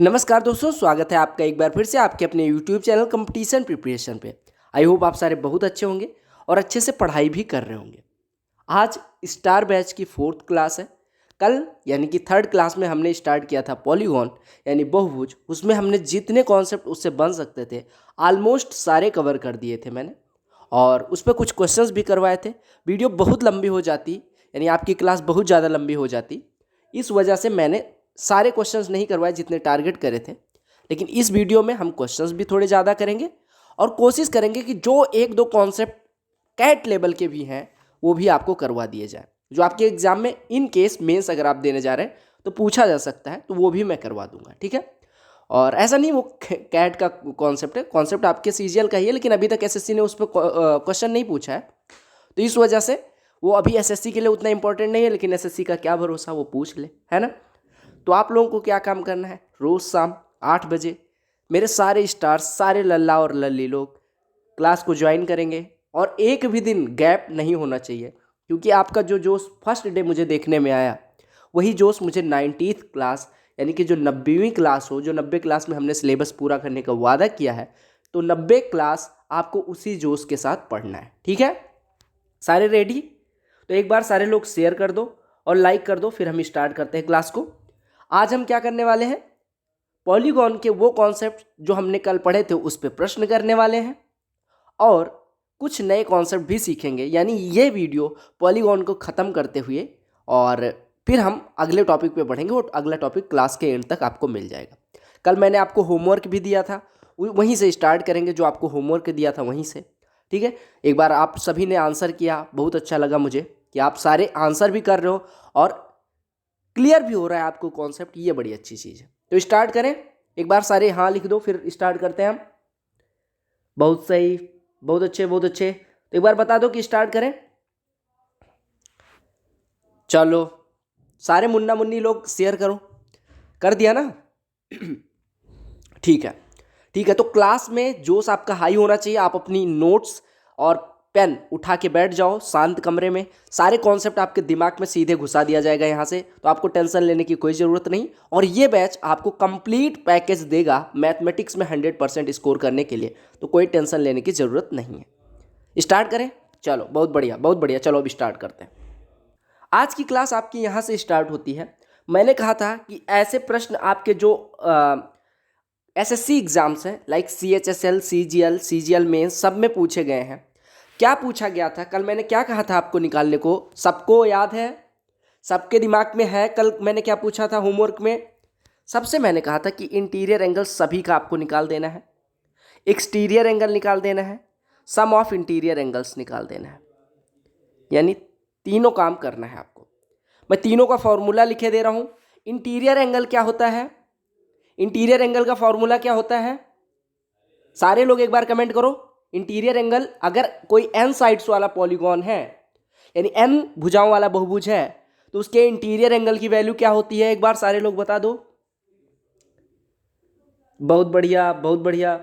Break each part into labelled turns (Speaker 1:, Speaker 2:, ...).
Speaker 1: नमस्कार दोस्तों, स्वागत है आपका एक बार फिर से आपके अपने YouTube चैनल कंपटीशन प्रिपरेशन पे। आई होप आप सारे बहुत अच्छे होंगे और अच्छे से पढ़ाई भी कर रहे होंगे। आज स्टार बैच की 4th क्लास है। कल यानी कि 3rd क्लास में हमने स्टार्ट किया था पॉलीगॉन यानी बहुभुज। उसमें हमने जितने कॉन्सेप्ट उससे बन सकते थे ऑलमोस्ट सारे कवर कर दिए थे मैंने, और उस पर कुछ क्वेश्चंस भी करवाए थे। वीडियो बहुत लंबी हो जाती, यानी आपकी क्लास बहुत ज़्यादा लंबी हो जाती। इस वजह से मैंने सारे क्वेश्चंस नहीं करवाए जितने टारगेट करे थे, लेकिन इस वीडियो में हम क्वेश्चंस भी थोड़े ज़्यादा करेंगे और कोशिश करेंगे कि जो एक दो कॉन्सेप्ट कैट लेवल के भी हैं वो भी आपको करवा दिए जाए, जो आपके एग्जाम में इन केस मेंस अगर आप देने जा रहे हैं तो पूछा जा सकता है, तो वो भी मैं करवा दूंगा। ठीक है। और ऐसा नहीं वो कैट का कॉन्सेप्ट है, कॉन्सेप्ट आपके सीजीएल का ही है, लेकिन अभी तक एसएससी ने उस पर क्वेश्चन नहीं पूछा है, तो इस वजह से वो अभी एसएससी के लिए उतना इंपॉर्टेंट नहीं है। लेकिन एसएससी का क्या भरोसा, वो पूछ ले, है ना। तो आप लोगों को क्या काम करना है, रोज़ शाम 8 बजे मेरे सारे स्टार्स, सारे लल्ला और लल्ली लोग क्लास को ज्वाइन करेंगे, और एक भी दिन गैप नहीं होना चाहिए, क्योंकि आपका जो जोश फर्स्ट डे मुझे देखने में आया वही जोश मुझे 90th क्लास यानी कि जो 90वीं क्लास हो, जो 90 क्लास में हमने सिलेबस पूरा करने का वादा किया है, तो 90 क्लास आपको उसी जोश के साथ पढ़ना है। ठीक है, सारे रेडी? तो एक बार सारे लोग शेयर कर दो और लाइक कर दो, फिर हम स्टार्ट करते हैं क्लास को। आज हम क्या करने वाले हैं, पॉलीगॉन के वो कॉन्सेप्ट जो हमने कल पढ़े थे उस पर प्रश्न करने वाले हैं, और कुछ नए कॉन्सेप्ट भी सीखेंगे। यानी ये वीडियो पॉलीगॉन को ख़त्म करते हुए और फिर हम अगले टॉपिक पे बढ़ेंगे, और अगला टॉपिक क्लास के एंड तक आपको मिल जाएगा। कल मैंने आपको होमवर्क भी दिया था, वहीं से स्टार्ट करेंगे, जो आपको होमवर्क दिया था वहीं से। ठीक है, एक बार आप सभी ने आंसर किया, बहुत अच्छा लगा मुझे कि आप सारे आंसर भी कर रहे हो और क्लियर भी हो रहा है आपको कॉन्सेप्ट, ये बड़ी अच्छी चीज़ है। तो स्टार्ट करें, एक बार सारे हाँ लिख दो, फिर स्टार्ट करते हैं हम। बहुत सही, बहुत अच्छे, बहुत अच्छे। तो एक बार बता दो कि स्टार्ट करें। चलो सारे मुन्ना मुन्नी लोग शेयर करो, कर दिया ना? ठीक है, ठीक है। तो क्लास में जोश आपका हाई होना चाहिए। आप अपनी नोट्स और पेन उठा के बैठ जाओ शांत कमरे में, सारे कॉन्सेप्ट आपके दिमाग में सीधे घुसा दिया जाएगा यहाँ से, तो आपको टेंशन लेने की कोई ज़रूरत नहीं। और ये बैच आपको कंप्लीट पैकेज देगा मैथमेटिक्स में 100% स्कोर करने के लिए, तो कोई टेंशन लेने की ज़रूरत नहीं है। स्टार्ट करें? चलो बहुत बढ़िया, बहुत बढ़िया। चलो अब स्टार्ट करते हैं। आज की क्लास आपकी यहाँ से स्टार्ट होती है। मैंने कहा था कि ऐसे प्रश्न आपके जो एसएससी एग्जाम्स हैं, लाइक CHSL, CGL मेंस, सब में पूछे गए हैं। क्या पूछा गया था कल, मैंने क्या कहा था आपको निकालने को, सबको याद है? सबके दिमाग में है? कल मैंने क्या पूछा था होमवर्क में? सबसे मैंने कहा था कि इंटीरियर एंगल सभी का आपको निकाल देना है, एक्सटीरियर एंगल निकाल देना है, सम ऑफ इंटीरियर एंगल्स निकाल देना है, यानी तीनों काम करना है आपको। मैं तीनों का फॉर्मूला लिखे दे रहा हूँ। इंटीरियर एंगल क्या होता है, इंटीरियर एंगल का फॉर्मूला क्या होता है? सारे लोग एक बार कमेंट करो। इंटीरियर एंगल, अगर कोई n साइड्स वाला पॉलीगॉन है, यानी n भुजाओं वाला बहुभुज है, तो उसके इंटीरियर एंगल की वैल्यू क्या होती है, एक बार सारे लोग बता दो। बहुत बढ़िया, बहुत बढ़िया,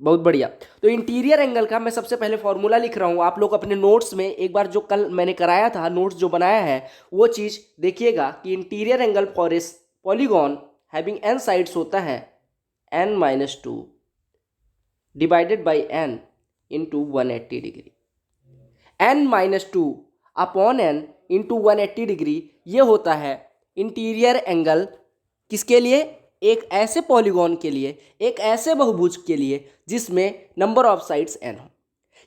Speaker 1: बहुत बढ़िया। तो इंटीरियर एंगल का मैं सबसे पहले फॉर्मूला लिख रहा हूँ। आप लोग अपने नोट्स में एक बार जो कल मैंने कराया था, नोट्स जो बनाया है, वो चीज़ देखिएगा कि interior angle for a polygon having n sides होता है n-2 divided by n into 180 degree. n-2 upon n into 180 degree, ये होता है इंटीरियर एंगल। किसके लिए? एक ऐसे पॉलीगॉन के लिए, एक ऐसे बहुभुज के लिए जिसमें नंबर ऑफ साइड्स n हो।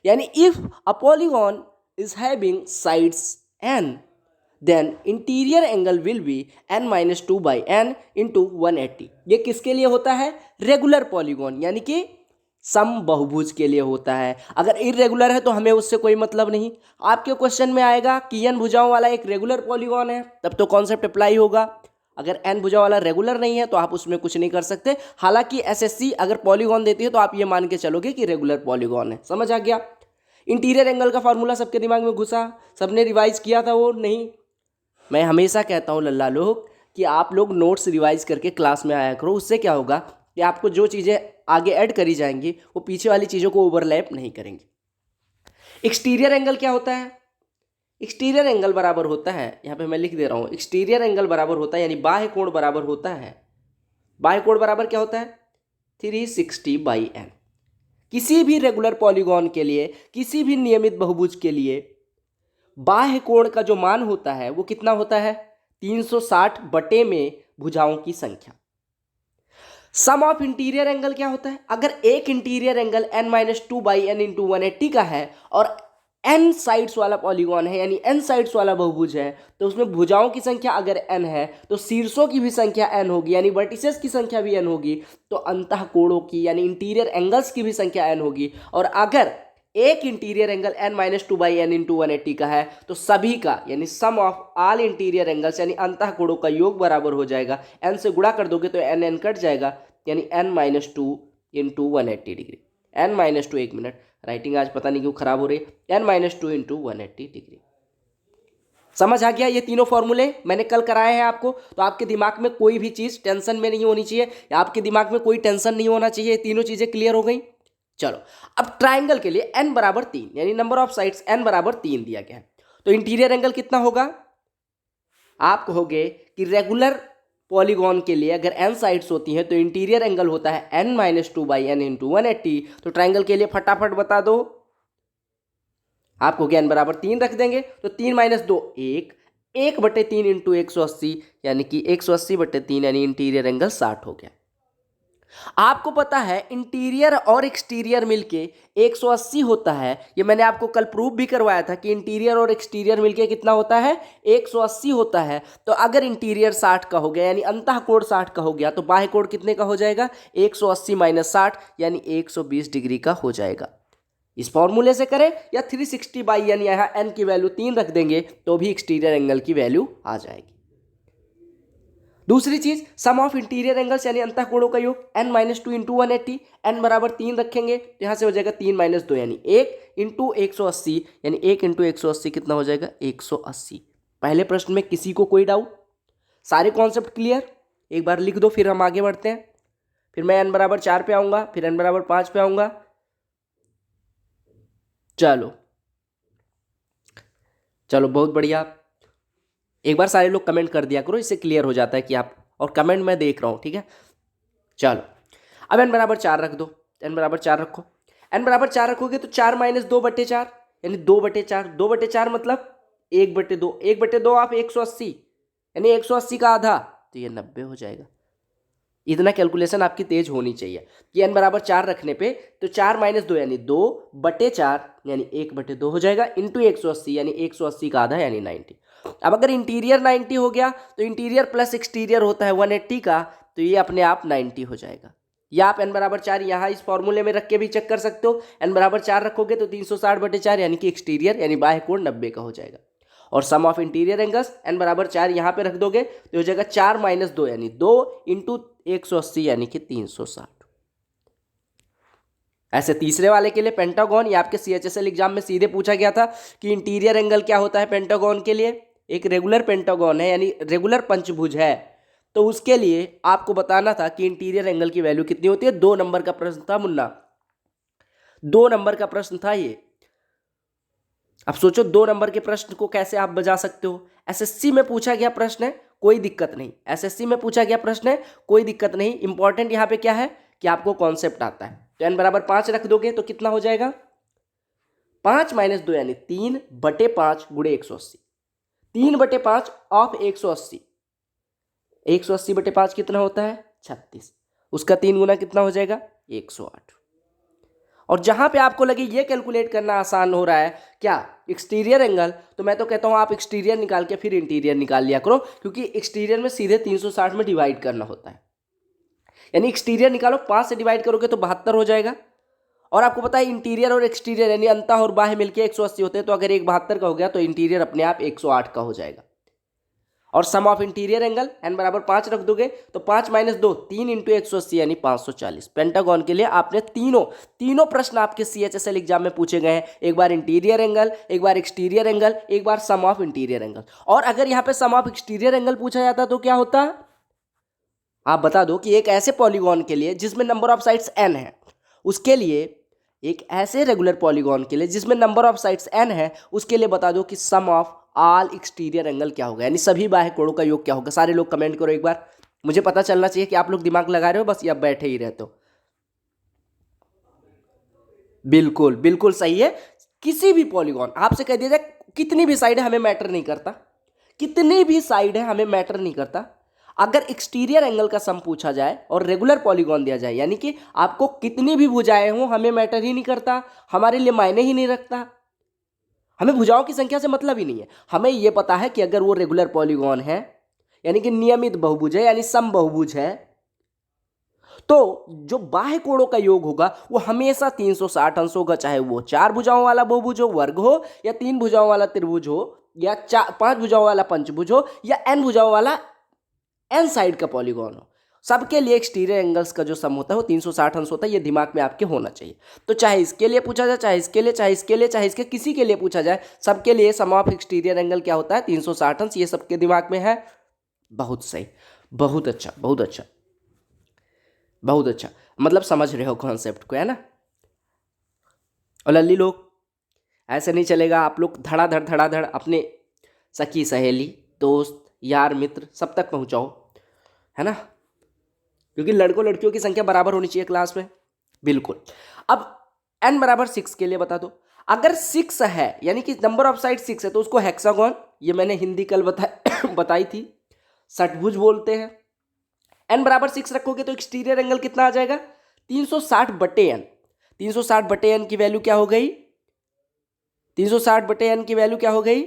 Speaker 1: यानी if a polygon is having sides n, then interior angle will be n-2 by n into 180। ये किसके लिए होता है? रेगुलर पॉलीगॉन, यानी कि सम बहुभुज के लिए होता है। अगर इरेगुलर है तो हमें उससे कोई मतलब नहीं। आपके क्वेश्चन में आएगा कि n भुजाओं वाला एक रेगुलर पॉलीगॉन है, तब तो कॉन्सेप्ट अप्लाई होगा। अगर n भुजा वाला रेगुलर नहीं है तो आप उसमें कुछ नहीं कर सकते। हालांकि एसएससी अगर पॉलीगॉन देती है तो आप ये मान के चलोगे कि रेगुलर पॉलीगॉन है। समझ आ गया? इंटीरियर एंगल का फॉर्मूला सबके दिमाग में घुसा? सबने रिवाइज किया था वो? नहीं। मैं हमेशा कहता हूँ लल्ला लोग कि आप लोग नोट्स रिवाइज करके क्लास में आया करो। उससे क्या होगा कि आपको जो चीज़ें आगे ऐड करी जाएंगी वो पीछे वाली चीज़ों को ओवरलैप नहीं करेंगे। एक्सटीरियर एंगल क्या होता है? एक्सटीरियर एंगल बराबर होता है, यहाँ पे मैं लिख दे रहा हूँ, एक्सटीरियर एंगल बराबर होता है, यानी बाह्य कोण बराबर होता है बाह्य कोण बराबर क्या होता है 360/n। किसी भी रेगुलर पॉलीगॉन के लिए, किसी भी नियमित बहुभुज के लिए बाह्य कोण का जो मान होता है वो कितना होता है 360 बटे में भुजाओं की संख्या। सम ऑफ इंटीरियर एंगल क्या होता है, अगर एक इंटीरियर एंगल n-2/n इंटू 180 का है और n साइड्स वाला पॉलीगॉन है यानी n साइड्स वाला बहुभुज है, तो उसमें भुजाओं की संख्या अगर n है तो शीर्षों की भी संख्या n होगी यानी वर्टिसेस की संख्या भी n होगी, तो अंतः कोणों की यानी इंटीरियर एंगल्स की भी संख्या n होगी। और अगर एक इंटीरियर एंगल n-2/n इंटू 180 का है तो सभी का यानी सम ऑफ ऑल इंटीरियर एंगल्स यानी अंतः कोणों का योग बराबर हो जाएगा, n से गुणा कर दोगे तो n कट जाएगा यानी n-2 इंटू 180 डिग्री। n-2 एक मिनट, राइटिंग आज पता नहीं क्यों खराब हो रही है, n-2 इंटू 180 डिग्री। समझ आ गया? ये तीनों फॉर्मूले मैंने कल कराए हैं आपको, तो आपके दिमाग में कोई भी चीज़ टेंशन में नहीं होनी चाहिए, या आपके दिमाग में कोई टेंशन नहीं होना चाहिए। ये तीनों चीज़ें क्लियर हो गई। चलो अब ट्राइंगल के लिए n बराबर 3 यानी नंबर ऑफ साइड्स n बराबर 3 दिया गया है, तो इंटीरियर एंगल कितना होगा, आप कहोगे कि रेगुलर पॉलीगॉन के लिए अगर n साइड्स होती हैं तो इंटीरियर एंगल होता है n-2/n इंटू 180। तो ट्राइंगल के लिए फटाफट बता दो, आप कहोगे n बराबर 3 रख देंगे तो 3-2 1 बटे 3 इंटू 180 यानी कि 180 बटे 3 यानी इंटीरियर एंगल 60 हो गया। आपको पता है इंटीरियर और एक्सटीरियर मिलके 180 होता है, ये मैंने आपको कल प्रूफ भी करवाया था कि इंटीरियर और एक्सटीरियर मिलके कितना होता है 180 होता है। तो अगर इंटीरियर 60 का हो गया यानी अंतः कोण 60 का हो गया तो बाह्य कोण कितने का हो जाएगा 180 माइनस 60 यानी 120 डिग्री का हो जाएगा। इस फॉर्मूले से करें या 360 यानी यहाँ n की वैल्यू 3 रख देंगे तो भी एक्सटीरियर एंगल की वैल्यू आ जाएगी। दूसरी चीज सम ऑफ इंटीरियर एंगल्स यानी अंतः कोणों का योग n-2 इंटू 180, n बराबर 3 रखेंगे तो यहाँ से हो जाएगा 3-2 यानी 1 इंटू 180 यानी 1 इंटू 180 कितना हो जाएगा 180। पहले प्रश्न में किसी को कोई डाउट, सारे कॉन्सेप्ट क्लियर, एक बार लिख दो फिर हम आगे बढ़ते हैं। फिर मैं n बराबर 4 पे आऊंगा, फिर n बराबर 5 पे आऊंगा। चलो बहुत बढ़िया, एक बार सारे लोग कमेंट कर दिया करो, इससे क्लियर हो जाता है कि आप, और कमेंट मैं देख रहा हूँ, ठीक है। चलो अब n बराबर 4 रख दो, n बराबर 4 रखो, n बराबर 4 रखोगे तो 4-2/4 यानी 2/4, 2/4 मतलब 1/2, 1/2 आप 180 यानी 180 का आधा तो ये 90 हो जाएगा। इतना कैलकुलेशन आपकी तेज होनी चाहिए कि n बराबर 4 रखने पे तो 4-2 यानी 2/4 यानी 1/2 हो जाएगा इंटू 180 यानी 180 का आधा यानी 90। अब अगर इंटीरियर 90 हो गया तो इंटीरियर प्लस एक्सटीरियर होता है 180 का, तो ये अपने आप 90 हो जाएगा। या आप n बराबर 4 यहाँ इस फॉर्मूले में रख के भी चेक कर सकते हो, n बराबर 4 रखोगे तो 360/4 यानी कि एक्सटीरियर यानी बाह्य कोण 90 का हो जाएगा। और सम ऑफ इंटीरियर एंगल्स n बराबर 4 यहाँ पे रख दोगे तो हो जाएगा 4-2 यानी 2 इंटू 180 यानी कि 360। ऐसे तीसरे वाले के लिए पेंटागन, ये आपके CHSL एग्जाम में सीधे पूछा गया था कि इंटीरियर एंगल क्या होता है पेंटागन के लिए। एक रेगुलर पेंटागन है यानी रेगुलर पंचभुज है, तो उसके लिए आपको बताना था कि इंटीरियर एंगल की वैल्यू कितनी होती है। 2 नंबर का प्रश्न था मुन्ना, 2 नंबर का प्रश्न था ये। अब सोचो 2 नंबर के प्रश्न को कैसे आप बजा सकते हो। SSC में पूछा गया प्रश्न है, कोई दिक्कत नहीं, SSC में पूछा गया प्रश्न है, कोई दिक्कत नहीं। इंपॉर्टेंट यहाँ पे क्या है कि आपको कॉन्सेप्ट आता है। तो n बराबर 5 रख दोगे तो कितना हो जाएगा 5-2 यानी 3/5 गुणे 180, 3/5 ऑफ 180, 180/5 कितना होता है 36, उसका 3 गुना कितना हो जाएगा 108। और जहां पे आपको लगे ये कैलकुलेट करना आसान हो रहा है क्या एक्सटीरियर एंगल, तो मैं तो कहता हूं आप एक्सटीरियर निकाल के फिर इंटीरियर निकाल लिया करो, क्योंकि एक्सटीरियर में सीधे 360 में डिवाइड करना होता है। यानी एक्सटीरियर निकालो, 5 से डिवाइड करोगे तो 72 हो जाएगा। और आपको पता है इंटीरियर और एक्सटीरियर यानी अंतः और बाह्य मिलके 180 होते हैं, तो अगर एक 72 का हो गया तो इंटीरियर अपने आप 108 का हो जाएगा। और सम ऑफ इंटीरियर एंगल n बराबर 5 रख दोगे तो 5-2 3 इंटू 180 यानी 540। पेंटागन के लिए आपने तीनों प्रश्न आपके CHSL एग्जाम में पूछे गए हैं, एक बार इंटीरियर एंगल, एक बार एक्सटीरियर एंगल, एक बार सम ऑफ इंटीरियर एंगल। और अगर यहाँ पे सम ऑफ एक्सटीरियर एंगल पूछा जाता तो क्या होता, आप बता दो कि एक ऐसे पॉलीगॉन के लिए जिसमें नंबर ऑफ साइड्स n है, उसके लिए एक ऐसे रेगुलर पॉलीगॉन के लिए जिसमें नंबर ऑफ साइड्स n है, उसके लिए बता दो कि सम ऑफ ऑल एक्सटीरियर एंगल क्या होगा, यानी सभी बाह्य कोणों का योग क्या होगा। सारे लोग कमेंट करो एक बार, मुझे पता चलना चाहिए कि आप लोग दिमाग लगा रहे हो बस या बैठे ही रहते हो। बिल्कुल बिल्कुल सही है। किसी भी पॉलीगॉन आपसे कह दिया जाए कितनी भी साइड है हमें मैटर नहीं करता, कितनी भी साइड है हमें मैटर नहीं करता। अगर एक्सटीरियर एंगल का सम पूछा जाए और रेगुलर पॉलीगॉन दिया जाए, यानी कि आपको कितनी भी भुजाएं हों हमें मैटर ही नहीं करता, हमारे लिए मायने ही नहीं रखता, हमें भुजाओं की संख्या से मतलब ही नहीं है। हमें यह पता है कि अगर वो रेगुलर पॉलीगॉन है यानी कि नियमित बहुभुज है यानी सम बहुभुज है, तो जो बाह्य कोणों का योग होगा वो हमेशा 360 अंश होगा, चाहे वो 4 भुजाओं वाला बहुभुज हो वर्ग हो, या 3 भुजाओं वाला त्रिभुज हो, या 5 भुजाओं वाला पंचभुज हो, या n भुजाओं वाला n साइड का पॉलीगॉन हो। सबके लिए एक्सटीरियर एंगल्स का जो सम होता है वो 360 अंश होता है। ये दिमाग में आपके होना चाहिए। तो चाहे इसके लिए पूछा जाए, चाहे इसके लिए, चाहे इसके लिए, चाहे इसके किसी के लिए पूछा जाए, सबके लिए सम ऑफ एक्सटीरियर एंगल क्या होता है? 360 अंश। ये सबके दिमाग में है। बहुत सही, बहुत अच्छा, बहुत अच्छा, बहुत अच्छा। मतलब समझ रहे हो कॉन्सेप्ट को, है ना। और लल्ली लोग, ऐसे नहीं चलेगा। आप लोग धड़ाधड़ अपने सखी सहेली दोस्त यार मित्र सब तक पहुंचाओ, है ना, क्योंकि लड़कों लड़कियों की संख्या बराबर होनी चाहिए क्लास में। बिल्कुल। अब n बराबर 6 के लिए बता दो। अगर 6 है यानी कि नंबर ऑफ साइड 6 है तो उसको हेक्सागोन, ये मैंने हिंदी कल बताई थी, षटभुज बोलते हैं। n बराबर 6 रखोगे तो एक्सटीरियर एंगल कितना आ जाएगा? 360/n। 360/n की वैल्यू क्या हो गई? 360/n की वैल्यू क्या हो गई?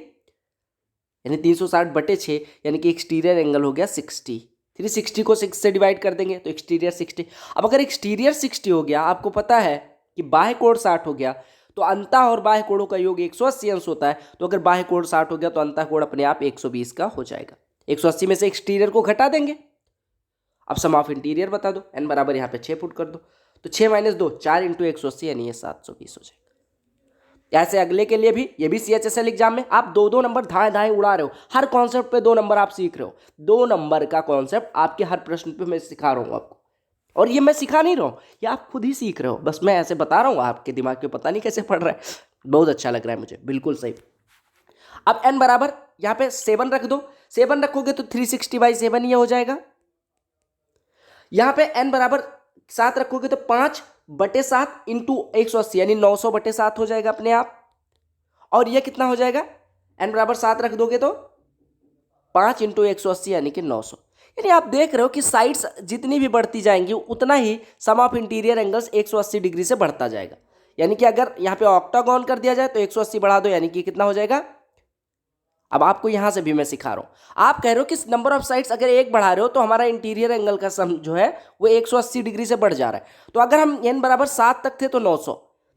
Speaker 1: यानी 360/6, यानी कि एक्सटीरियर एंगल हो गया 60। 360 को 6 से डिवाइड कर देंगे तो एक्सटीरियर 60। अब अगर एक्सटीरियर 60 हो गया, आपको पता है कि बाह्य कोण 60 हो गया, तो अंतः और बाह्य कोणों का योग 180 अंश होता है। तो अगर बाह्य कोण 60 हो गया तो अंतः कोण अपने आप 120 का हो जाएगा। 180 में से एक्सटीरियर को घटा देंगे। अब सम ऑफ इंटीरियर बता दो। n बराबर यहाँ पे 6 पुट कर दो, तो 6 - 2 4 × 180 यानी ये 720 हो जाएगा। ऐसे अगले के लिए भी, ये भी CHSL एग्जाम में आप 2-2 नंबर धाए धाए उड़ा रहे हो। हर कॉन्सेप्ट पे 2 नंबर आप सीख रहे हो। 2 नंबर का कॉन्सेप्ट आपके हर प्रश्न पे मैं सिखा रहा हूँ आपको। और ये मैं सिखा नहीं रहा हूँ, ये आप खुद ही सीख रहे हो। बस मैं ऐसे बता रहा हूँ, आपके दिमाग में पता नहीं कैसे पड़ रहा है। बहुत अच्छा लग रहा है मुझे, बिल्कुल सही। अब n बराबर यहाँ पे 7 रख दो। 7 रखोगे तो 360/7 ये हो जाएगा। यहाँ पे n बराबर 7 रखोगे तो 5/7 × 180 यानी 900/7 हो जाएगा अपने आप। और ये कितना हो जाएगा? n बराबर 7 रख दोगे तो 5 × 180 यानी कि 900। यानी आप देख रहे हो कि साइड्स जितनी भी बढ़ती जाएंगी उतना ही सम ऑफ इंटीरियर एंगल्स 180 डिग्री से बढ़ता जाएगा। यानी कि अगर यहाँ पे ऑक्टागोन कर दिया जाए तो 180 बढ़ा दो, यानी कि कितना हो जाएगा? अब आपको यहां से भी मैं सिखा रहा हूं। आप कह रहे हो कि नंबर ऑफ साइड्स अगर 1 बढ़ा रहे हो तो हमारा इंटीरियर एंगल का सम जो है वो 180 डिग्री से बढ़ जा रहा है। तो अगर हम n बराबर 7 तक थे तो 900,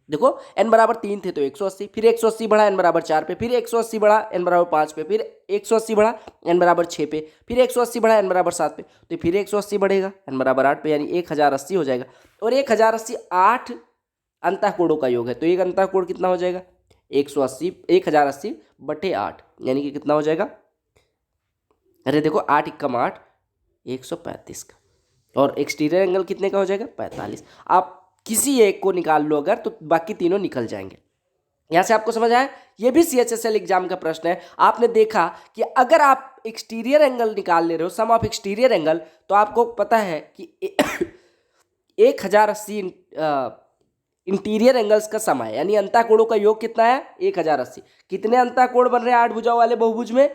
Speaker 1: देखो n बराबर 3 थे तो 180, फिर 180 बढ़ा n बराबर 4 पे, फिर 180 बढ़ा n बराबर 5 पे, फिर 180 बढ़ा n बराबर 6 पे, फिर 180 बढ़ा n बराबर 7 पे, तो फिर 180 बढ़ेगा n बराबर 8 पे, यानी 1080 हो जाएगा। और 1080 8 अंतःकोणों का योग है, तो एक अंतःकोण कितना हो जाएगा? 1080/8 यानी कि कितना हो जाएगा? अरे देखो 8 × 8 135 का। और एक्सटीरियर एंगल कितने का हो जाएगा? 45। आप किसी एक को निकाल लो अगर, तो बाकी तीनों निकल जाएंगे। यहां से आपको समझ आया? ये भी CHSL एग्जाम का प्रश्न है। आपने देखा कि अगर आप एक्सटीरियर एंगल निकाल ले रहे हो, सम ऑफ एक्सटीरियर एंगल, तो आपको पता है कि 1080 इंटीरियर एंगल्स का सम है, यानी अंतःकोणों का योग कितना है? 1080। कितने अंतःकोण बन रहे हैं 8 भुजाओं वाले बहुभुज में?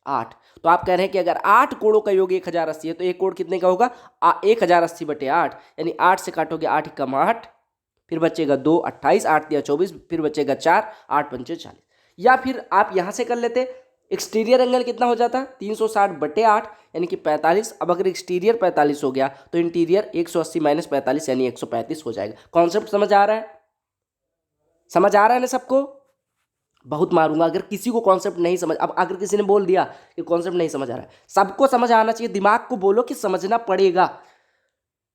Speaker 1: 8। तो आप कह रहे हैं कि अगर 8 कोणों का योग 1080 है तो एक कोण कितने का होगा? 1080/8, यानी 8 से काटोगे 8 × 8, फिर बचेगा 2 28, 8 × 24, फिर बचेगा 4, 8 × 5 40। या फिर आप यहां से कर लेते, एक्सटीरियर एंगल कितना हो जाता? 360/8 यानी कि 45। अब अगर एक्सटीरियर 45 हो गया तो इंटीरियर 180 - 45 यानी 135 हो जाएगा। कॉन्सेप्ट समझ आ रहा है? समझ आ रहा है ना सबको? बहुत मारूंगा अगर किसी को कॉन्सेप्ट नहीं समझ। अब अगर किसी ने बोल दिया कि कॉन्सेप्ट नहीं समझ आ रहा है, सबको समझ आना चाहिए। दिमाग को बोलो कि समझना पड़ेगा।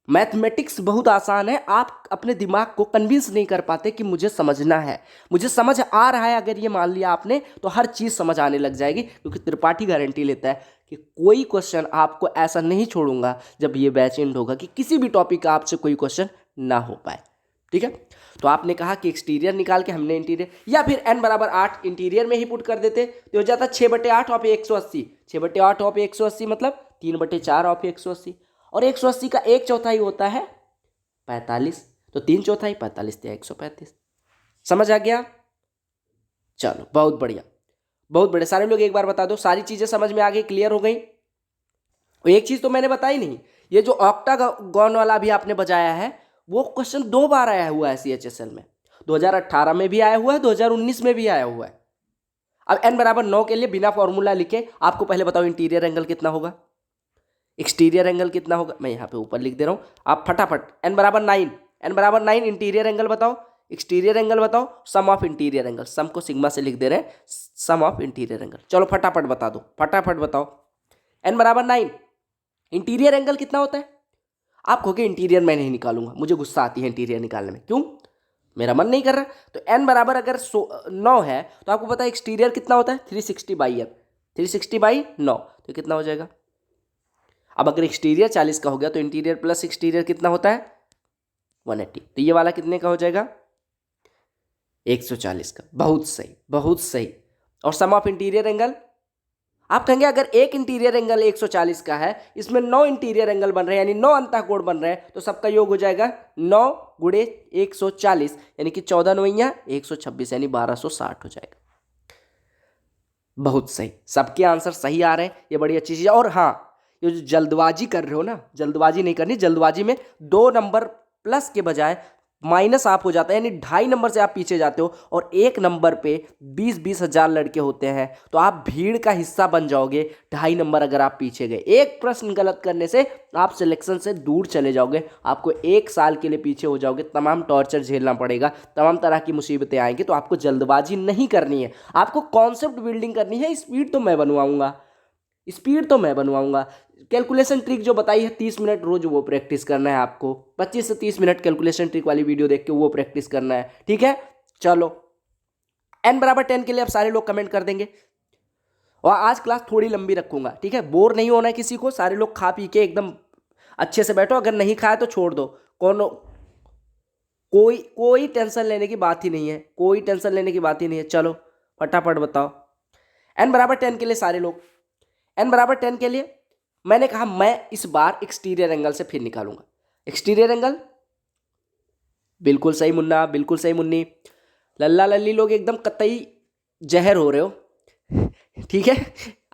Speaker 1: मैथमेटिक्स बहुत आसान है, आप अपने दिमाग को कन्विंस नहीं कर पाते कि मुझे समझना है। मुझे समझ आ रहा है अगर ये मान लिया आपने, तो हर चीज़ समझ आने लग जाएगी, क्योंकि त्रिपाठी गारंटी लेता है कि कोई क्वेश्चन आपको ऐसा नहीं छोड़ूंगा जब ये बैच एंड होगा कि किसी भी टॉपिक का आपसे कोई क्वेश्चन ना हो पाए। ठीक है, तो आपने कहा कि एक्सटीरियर निकाल के हमने इंटीरियर, या फिर n बराबर 8 इंटीरियर में ही पुट कर देते तो हो जाता 6/8 और 180। 6/8 और 180 मतलब 3/4 ऑफ 180, और 180 का 1/4 होता है 45, तो 3/4 45 या 135। समझ आ गया? चलो बहुत बढ़िया, बहुत बढ़िया। सारे लोग एक बार बता दो, सारी चीजें समझ में आ गई, क्लियर हो गई? एक चीज तो मैंने बताई नहीं, ये जो ऑक्टागॉन वाला भी आपने बजाया है वो क्वेश्चन 2 बार आया हुआ है CHSL में। 2018 में भी आया हुआ है, 2019 में भी आया हुआ है। अब n बराबर 9 के लिए बिना फॉर्मूला लिखे आपको पहले बताओ इंटीरियर एंगल कितना होगा, एक्सटीरियर एंगल कितना होगा। मैं यहाँ पे ऊपर लिख दे रहा हूँ, आप फटाफट n बराबर 9, n बराबर 9 इंटीरियर एंगल बताओ, एक्सटीरियर एंगल बताओ, सम ऑफ इंटीरियर एंगल, सम को सिग्मा से लिख दे रहे हैं, सम ऑफ इंटीरियर एंगल। चलो फटाफट बता दो, फटाफट बताओ। n बराबर 9 इंटीरियर एंगल कितना होता है? आप कहोगे इंटीरियर मैं नहीं निकालूंगा, मुझे गुस्सा आती है इंटीरियर निकालने में, क्यों? मेरा मन नहीं कर रहा। तो n बराबर अगर 9 है तो आपको पता है एक्सटीरियर कितना होता है, 360/n, 360/9, तो कितना हो जाएगा? अब अगर एक्सटीरियर 40 का हो गया तो इंटीरियर प्लस एक्सटीरियर कितना होता है? 180, तो ये वाला कितने का हो जाएगा? 140 का। बहुत सही, बहुत सही। और सम ऑफ इंटीरियर एंगल, आप कहेंगे अगर एक इंटीरियर एंगल 140 का है, इसमें 9 इंटीरियर एंगल बन रहे हैं, यानी 9 अंतःकोण बन रहे हैं, तो सबका योग हो जाएगा 9 गुणे 140, यानी कि 14 9 126, यानी 1260 हो जाएगा। बहुत सही, सबके आंसर सही आ रहे हैं, ये बड़ी अच्छी चीज है। और हाँ, ये जो जल्दबाजी कर रहे हो ना, जल्दबाजी नहीं करनी। जल्दबाजी में 2 नंबर प्लस के बजाय माइनस आप हो जाता है, यानी 2.5 नंबर से आप पीछे जाते हो, और 1 नंबर पे 20-20 हजार लड़के होते हैं, तो आप भीड़ का हिस्सा बन जाओगे। 2.5 नंबर अगर आप पीछे गए, एक प्रश्न गलत करने से आप सिलेक्शन से दूर चले जाओगे, आपको 1 साल के लिए पीछे हो जाओगे, तमाम टॉर्चर झेलना पड़ेगा, तमाम तरह की मुसीबतें आएंगी। तो आपको जल्दबाजी नहीं करनी है, आपको कॉन्सेप्ट बिल्डिंग करनी है। स्पीड तो मैं बनवाऊंगा, स्पीड तो मैं बनवाऊंगा। कैलकुलेशन ट्रिक जो बताई है 30 मिनट रोज वो प्रैक्टिस करना है आपको, 25 से 30 मिनट कैलकुलेशन ट्रिक वाली वीडियो देख के वो प्रैक्टिस करना है, ठीक है? चलो n बराबर 10 के लिए अब सारे लोग कमेंट कर देंगे, और आज क्लास थोड़ी लंबी रखूंगा, ठीक है? बोर नहीं होना है किसी को, सारे लोग खा पी के एकदम अच्छे से बैठो, अगर नहीं खाया तो छोड़ दो। कोई टेंशन लेने की बात ही नहीं है, कोई टेंशन लेने की बात ही नहीं है। चलो फटाफट बताओ, n बराबर 10 के लिए सारे लोग, n बराबर 10 के लिए मैंने कहा मैं इस बार एक्सटीरियर एंगल से फिर निकालूंगा। एक्सटीरियर एंगल, बिल्कुल सही मुन्ना, बिल्कुल सही मुन्नी। लल्ला लल्ली लोग एकदम कतई जहर हो रहे हो, ठीक है?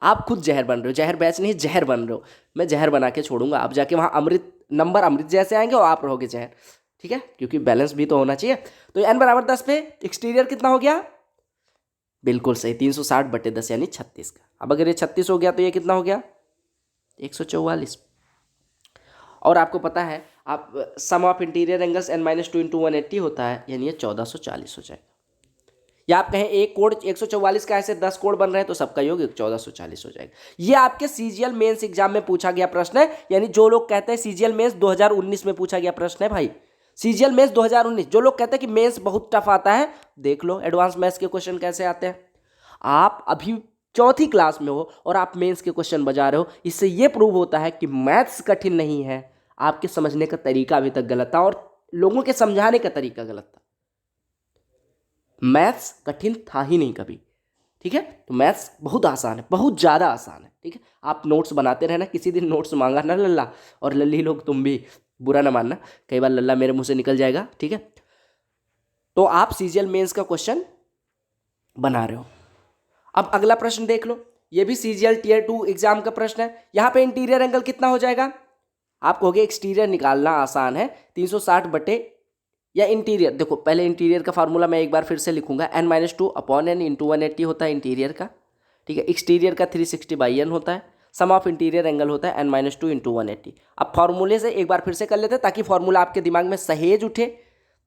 Speaker 1: आप खुद जहर बन रहे हो, जहर बैच नहीं जहर बन रहे हो। मैं जहर बना के छोड़ूंगा, आप जाके वहाँ अमृत नंबर अमृत जैसे आएंगे और आप रहोगे जहर, ठीक है? क्योंकि बैलेंस भी तो होना चाहिए। तो n बराबर 10 पे एक्सटीरियर कितना हो गया? बिल्कुल सही, 360/10 यानी 36 का। अब अगर ये 36 हो गया तो ये कितना हो गया? 144। और आपको पता है आप सम ऑफ इंटीरियर एंगल्स n-2 × 180 होता है, यानी ये 1440 हो जाएगा। या आप कहें एक कोण 144 का, ऐसे 10 कोण बन रहे हैं तो सबका योग 1440 हो जाएगा। ये आपके सीजीएल मेंस एग्जाम में पूछा गया प्रश्न है, यानी जो लोग कहते हैं सीजीएल मेंस 2019 में पूछा गया प्रश्न है भाई, सीजीएल मेंस 2019। जो लोग कहते हैं कि मेंस बहुत टफ आता है, देख लो एडवांस मैथ्स के क्वेश्चन कैसे आते हैं। आप अभी 4th क्लास में हो और आप मेंस के क्वेश्चन बजा रहे हो, इससे ये प्रूव होता है कि मैथ्स कठिन नहीं है, आपके समझने का तरीका अभी तक गलत था और लोगों के समझाने का तरीका गलत था। मैथ्स कठिन था ही नहीं कभी, ठीक है? तो मैथ्स बहुत आसान है, बहुत ज़्यादा आसान है, ठीक है? आप नोट्स बनाते रहना, किसी दिन नोट्स मांगा ना लल्ला और लल्ली लोग, तुम भी बुरा ना मानना, कई बार लल्ला मेरे मुंह से निकल जाएगा, ठीक है? तो आप सीजीएल मेंस का क्वेश्चन बना रहे हो। अब अगला प्रश्न देख लो, ये भी सीजीएल टियर 2 एग्जाम का प्रश्न है। यहाँ पे इंटीरियर एंगल कितना हो जाएगा? आप कहोगे एक्सटीरियर निकालना आसान है, 360 बटे, या इंटीरियर, देखो पहले इंटीरियर का फार्मूला मैं एक बार फिर से लिखूंगा, n-2/n × 180 होता है इंटीरियर का, ठीक है? एक्सटीरियर का 360/n होता है, सम ऑफ इंटीरियर एंगल होता है n-2 × 180। अब फार्मूले से एक बार फिर से कर लेते हैं ताकि फार्मूला आपके दिमाग में सहेज उठे,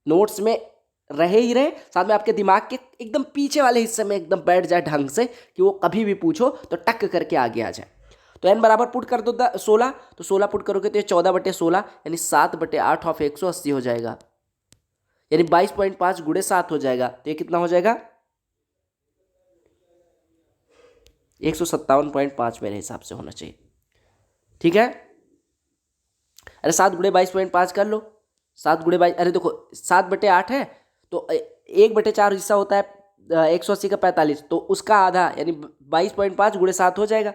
Speaker 1: नोट्स में रहे ही रहे, साथ में आपके दिमाग के एकदम पीछे वाले हिस्से में एकदम बैठ जाए ढंग से, कि वो कभी भी पूछो तो टक करके आगे आ जाए। तो n बराबर पुट कर दो 16, तो 16 पुट करोगे तो ये 14/16 यानी 7/8 ऑफ 180 हो जाएगा, यानी 22.5 गुणे 7 हो जाएगा। तो ये कितना हो जाएगा? 157.5 मेरे हिसाब से होना चाहिए, ठीक है? अरे 7 गुणे 22.5 कर लो, 7 गुणे 22, अरे देखो 7/8 है तो 1/4 हिस्सा होता है 180 का 45, तो उसका आधा यानी 22.5 गुणे 7 हो जाएगा।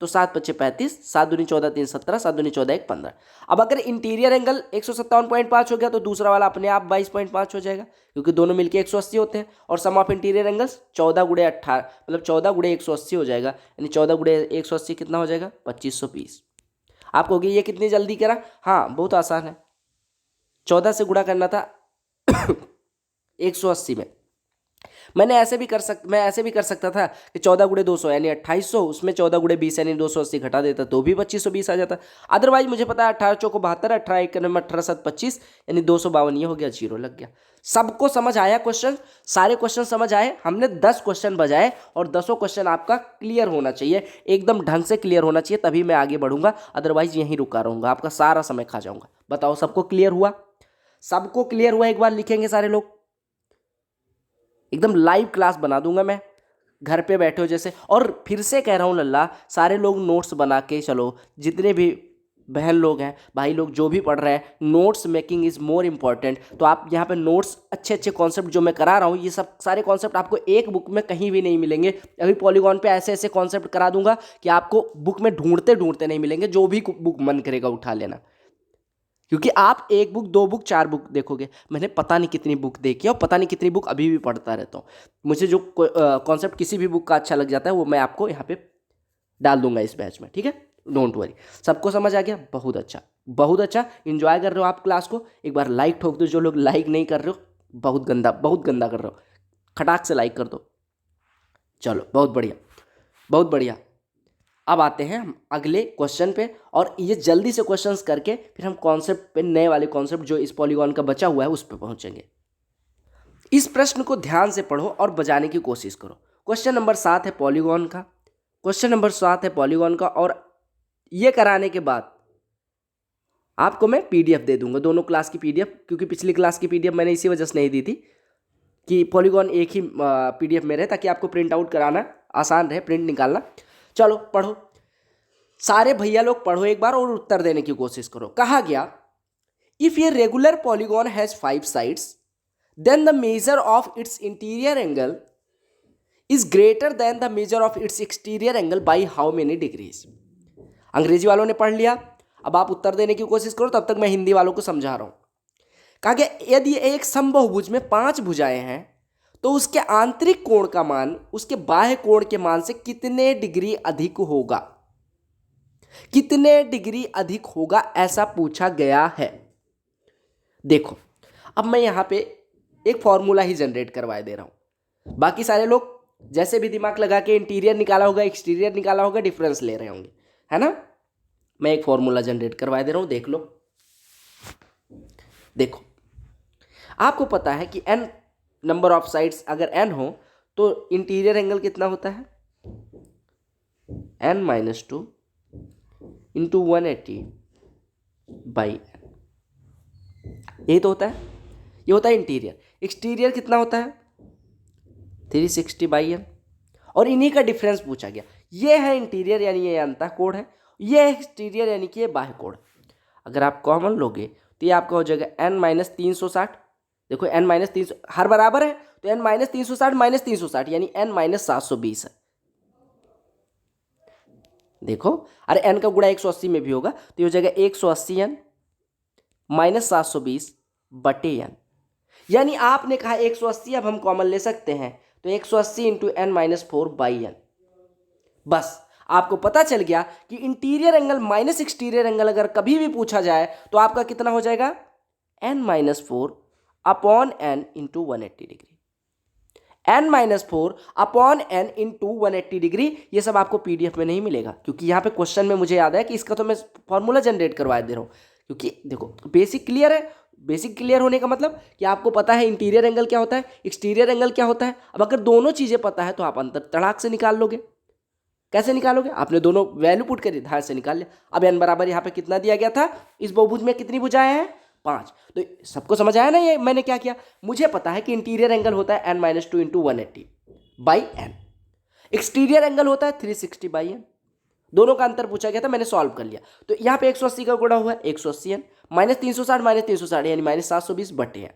Speaker 1: तो 7×5 = 35, 7 दूनी 14, 3 17, 7 दूनी 14, 1 15। अब अगर इंटीरियर एंगल 157.5 हो गया तो दूसरा वाला अपने आप 22.5 हो जाएगा, क्योंकि दोनों मिलके 180 होते हैं। और सम ऑफ इंटीरियर एंगल्स 14×18 मतलब 14×180 हो जाएगा, यानी 14×180 कितना हो जाएगा 2520। आप कहोगे ये कितनी जल्दी करा? हाँ बहुत आसान है, 14 से गुणा करना था 180 में। मैं ऐसे भी कर सकता था कि 14×200 यानी 2800, उसमें 14×20 यानी 280 घटा देता तो भी 2520 आ जाता। अदरवाइज मुझे पता है 18 चौको 72, 18 1 18 7 25 यानी 252, ये हो गया, जीरो लग गया। सबको समझ आया क्वेश्चन? सारे क्वेश्चन समझ आए? हमने 10 क्वेश्चन बजाए और 10 क्वेश्चन आपका क्लियर होना चाहिए, एकदम ढंग से क्लियर होना चाहिए, तभी मैं आगे बढ़ूंगा, अदरवाइज यहीं रुका रहूंगा, आपका सारा समय खा जाऊंगा। बताओ सबको क्लियर हुआ? सबको क्लियर हुआ? एक बार लिखेंगे सारे लोग। एकदम लाइव क्लास बना दूंगा मैं, घर पे बैठे हो जैसे। और फिर से कह रहा हूँ लल्ला, सारे लोग नोट्स बना के चलो, जितने भी बहन लोग हैं, भाई लोग जो भी पढ़ रहे हैं, notes making is more important. तो आप यहाँ पे नोट्स, अच्छे अच्छे कॉन्सेप्ट जो मैं करा रहा हूँ, ये सब सारे कॉन्सेप्ट आपको एक बुक में कहीं भी नहीं मिलेंगे। अभी पॉलीगॉन पे ऐसे ऐसे कॉन्सेप्ट करा दूंगा कि आपको बुक में ढूंढते ढूंढते नहीं मिलेंगे, जो भी बुक मन करेगा उठा लेना। क्योंकि आप एक बुक, दो बुक, चार बुक देखोगे, मैंने पता नहीं कितनी बुक देखी और पता नहीं कितनी बुक अभी भी पढ़ता रहता हूँ। मुझे जो कॉन्सेप्ट किसी भी बुक का अच्छा लग जाता है वो मैं आपको यहाँ पे डाल दूंगा इस बैच में, ठीक है? Don't worry. सबको समझ आ गया? बहुत अच्छा, बहुत अच्छा। इंजॉय कर रहे हो आप क्लास को? एक बार लाइक ठोक दो, जो लोग लाइक नहीं कर रहे हो, बहुत गंदा कर रहे हो, खटाक से लाइक कर दो। चलो बहुत बढ़िया, बहुत बढ़िया। अब आते हैं हम अगले क्वेश्चन पे, और ये जल्दी से क्वेश्चंस करके फिर हम कॉन्सेप्ट पे, नए वाले कॉन्सेप्ट जो इस पॉलीगॉन का बचा हुआ है उस पे पहुंचेंगे। इस प्रश्न को ध्यान से पढ़ो और बजाने की कोशिश करो। क्वेश्चन नंबर 7 है पॉलीगॉन का, क्वेश्चन नंबर 7 है पॉलीगॉन का। और ये कराने के बाद आपको मैं पीडीएफ दे दूंगा, दोनों क्लास की पीडीएफ, क्योंकि पिछली क्लास की पीडीएफ मैंने इसी वजह से नहीं दी थी कि पॉलीगॉन एक ही पीडीएफ में रहे, ताकि आपको प्रिंट आउट कराना आसान रहे, प्रिंट निकालना। चलो पढ़ो, सारे भैया लोग पढ़ो एक बार और उत्तर देने की कोशिश करो। कहा गया, if a regular polygon has 5 sides then the measure of its interior angle is greater than the measure of its exterior angle by how many degrees. अंग्रेजी वालों ने पढ़ लिया, अब आप उत्तर देने की कोशिश करो, तब तक मैं हिंदी वालों को समझा रहा हूं। कहा गया, यदि एक समबाहुभुज में 5 भुजाएं हैं तो उसके आंतरिक कोण का मान उसके बाह्य कोण के मान से कितने डिग्री अधिक होगा? कितने डिग्री अधिक होगा, ऐसा पूछा गया है। देखो, अब मैं यहां पे एक फॉर्मूला ही जनरेट करवा दे रहा हूं, बाकी सारे लोग जैसे भी दिमाग लगा के इंटीरियर निकाला होगा, एक्सटीरियर निकाला होगा, डिफरेंस ले रहे होंगे, है ना? मैं एक फॉर्मूला जनरेट करवा दे रहा हूं, देख लो। देखो, आपको पता है कि n नंबर ऑफ साइड्स अगर n हो तो इंटीरियर एंगल कितना होता है? n-2 इंटू 180 बाई n, यही तो होता है, ये होता है इंटीरियर। एक्सटीरियर कितना होता है? 360 बाई n, और इन्हीं का डिफरेंस पूछा गया। ये है इंटीरियर यानी ये अंतः कोण है, ये है एक्सटीरियर यानी कि ये बाह्य कोण। अगर आप कॉमन लोगे तो ये आपका हो जाएगा n-360। देखो n-300 हर बराबर है, तो n-360 -360 यानी n-720 है। देखो, अरे n का गुणा 180 में भी होगा तो ये हो जाएगा 180n -720 बटे n। यानी आपने कहा 180, अब हम कॉमन ले सकते हैं, तो 180 इंटू n-4 बाई n। बस आपको पता चल गया कि interior angle minus exterior angle अगर कभी भी पूछा जाए तो आपका कितना हो जाएगा? n-4 upon n into 180 degree. n-4 upon n into 180 degree. ये सब आपको पीडीएफ में नहीं मिलेगा, क्योंकि यहाँ पे क्वेश्चन में मुझे याद है कि इसका तो मैं फॉर्मूला जनरेट करवा दे रहा हूँ, क्योंकि देखो बेसिक क्लियर है। बेसिक क्लियर होने का मतलब कि आपको पता है इंटीरियर एंगल क्या होता है, एक्सटीरियर एंगल क्या होता है। अब अगर दोनों चीज़ें पता है तो आप अंतर तड़ाक से निकाल लोगे। कैसे निकालोगे? आपने दोनों वैल्यू पुट करी, धार से निकाल लिया। अब n बराबर यहाँ पे कितना दिया गया था? इस बहुभुज में कितनी भुजाएं हैं? 5। तो सबको समझ आया ना ये मैंने क्या किया? मुझे पता है कि इंटीरियर एंगल होता है n-2 into 180 by n, exterior angle होता है 360 बाई n। दोनों का अंतर पूछा गया था, मैंने सॉल्व कर लिया। तो यहाँ पे 180 का गुणा हुआ है 180n -360 यानी -720 बटे n।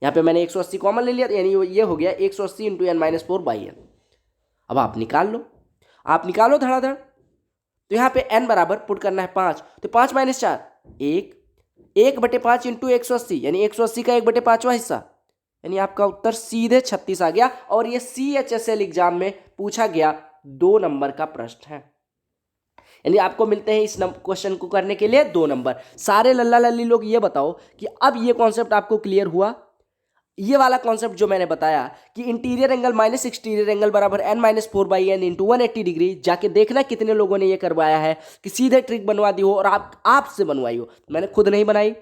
Speaker 1: यहाँ पे मैंने 180 कॉमन ले लिया, यानी ये हो गया 180 इंटू n-4 बाई n। अब आप निकाल लो, आप निकालो धड़ाधड़। तो यहाँ पे n बराबर पुट करना है 5, तो 5 माइनस 4 1, 1/5 इंटू 180 यानी 180 का 1/5वां हिस्सा, यानी आपका उत्तर सीधे 36 आ गया। और ये CHSL एग्जाम में पूछा गया 2 नंबर का प्रश्न है, यानी आपको मिलते हैं इस क्वेश्चन को करने के लिए 2 नंबर। सारे लल्ला लल्ली लोग ये बताओ कि अब ये कॉन्सेप्ट आपको क्लियर हुआ। ये वाला कॉन्सेप्ट जो मैंने बताया कि interior angle minus exterior angle बराबर n-4/n इंटू 180 डिग्री, जाके देखना कितने लोगों ने ये करवाया है कि सीधे ट्रिक बनवा दी हो और आपसे बनवाई हो। मैंने खुद नहीं बनाई,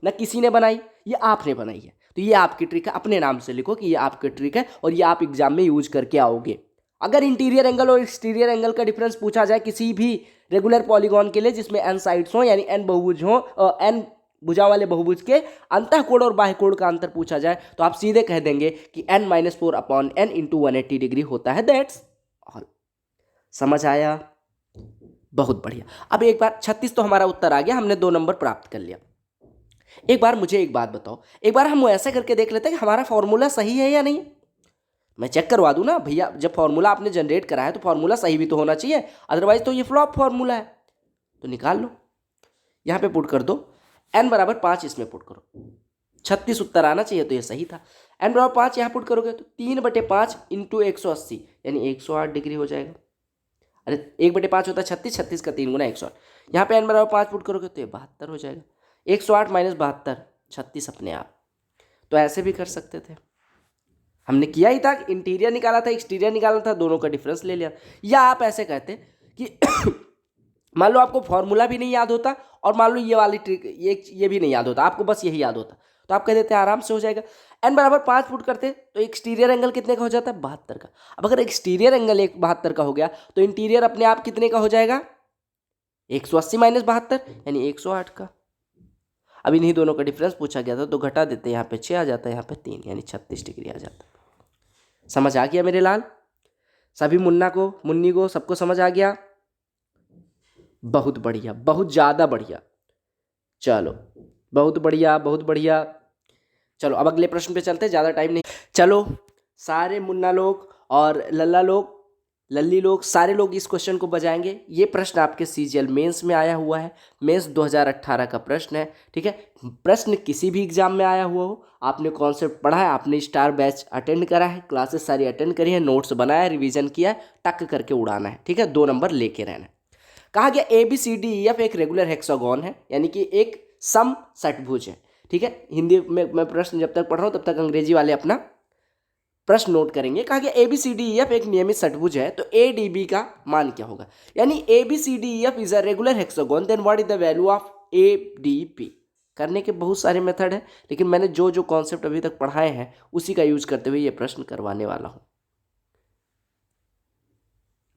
Speaker 1: ना किसी ने बनाई, ये आपने बनाई है। तो ये आपकी ट्रिक है, अपने नाम से लिखो कि ये आपकी ट्रिक है और ये आप एग्जाम में यूज करके आओगे। अगर इंटीरियर एंगल और एक्सटीरियर एंगल का डिफरेंस पूछा जाए किसी भी रेगुलर पॉलीगॉन के लिए जिसमें n साइड्स हो यानी n बहुभुज हो, n भुजा वाले बहुभुज के अंतःकोण और बाह्यकोण का अंतर पूछा जाए तो आप सीधे कह देंगे कि n-4/n इंटू 180 डिग्री होता है। That's all. समझ आया? बहुत बढ़िया। अब एक बार 36 तो हमारा उत्तर आ गया, हमने 2 नंबर प्राप्त कर लिया। एक बार मुझे एक बात बताओ, एक बार हम ऐसा करके देख लेते हैं कि हमारा फॉर्मूला सही है या नहीं। मैं चेक करवा दूं ना भैया, जब फॉर्मूला आपने जनरेट करा है तो फॉर्मूला सही भी तो होना चाहिए, अदरवाइज तो ये फ्लॉप फॉर्मूला है। तो निकाल लो, यहाँ पे पुट कर दो n बराबर 5, इसमें पुट करो, 36 उत्तर आना चाहिए, तो ये सही था। n बराबर 5 यहाँ पुट करोगे तो 3/5 इंटू 180 यानी 108 डिग्री हो जाएगा। अरे 1/5 होता है 36, 36 का 3 गुना 108। यहाँ पे n बराबर 5 पुट करोगे तो ये 72 हो जाएगा। 108 माइनस 72, 36 अपने आप। तो ऐसे भी कर सकते थे, हमने किया ही था, इंटीरियर निकाला था एक्सटीरियर निकाला था, दोनों का डिफरेंस ले लिया। या आप ऐसे कहते कि मान लो आपको फॉर्मूला भी नहीं याद होता और मान लो ये वाली ट्रिक ये भी नहीं याद होता, आपको बस यही याद होता, तो आप कह देते आराम से हो जाएगा। n बराबर 5 पुट करते तो एक्सटीरियर एंगल कितने का हो जाता है? 72 का। अब अगर एक्सटीरियर एंगल 72 का हो गया तो इंटीरियर अपने आप कितने का हो जाएगा? 180 माइनस 72 यानी 108 का। अब इन्हीं दोनों का डिफरेंस पूछा गया था तो घटा देते, यहाँ पे 6 आ जाता है, यहाँ पे 3 यानी 36 डिग्री आ जाता है। समझ आ गया मेरे लाल? सभी मुन्ना को मुन्नी को सबको समझ आ गया? बहुत बढ़िया, बहुत ज़्यादा बढ़िया। चलो बहुत बढ़िया, बहुत बढ़िया। चलो अब अगले प्रश्न पे चलते, ज़्यादा टाइम नहीं। चलो सारे मुन्ना लोग और लल्ला लोग लल्ली लोग सारे लोग इस क्वेश्चन को बजाएंगे। ये प्रश्न आपके CGL मेंस में आया हुआ है, मेंस 2018 का प्रश्न है, ठीक है। प्रश्न किसी भी एग्जाम में आया हुआ हो, आपने कॉन्सेप्ट पढ़ा है, आपने स्टार बैच अटेंड करा है, क्लासेस सारी अटेंड करी है, नोट्स बनाया है, रिवीजन किया है, टक करके उड़ाना है, ठीक है। 2 नंबर लेके रहना है। कहा गया ABCDEF एक रेगुलर हेक्सागोन है, यानी कि एक सम षटभुज है, ठीक है। हिंदी में मैं प्रश्न जब तक पढ़ रहा हूँ तब तक अंग्रेजी वाले अपना प्रश्न नोट करेंगे। कहा गया ABCDEF एक नियमित षटभुज है, तो ADB का मान क्या होगा? यानी ABCDEF is a regular hexagon, then what is the value of ADP? करने के बहुत सारे मेथड हैं, लेकिन मैंने जो जो कॉन्सेप्ट अभी तक पढ़ाए हैं उसी का यूज करते हुए ये प्रश्न करवाने वाला हूं,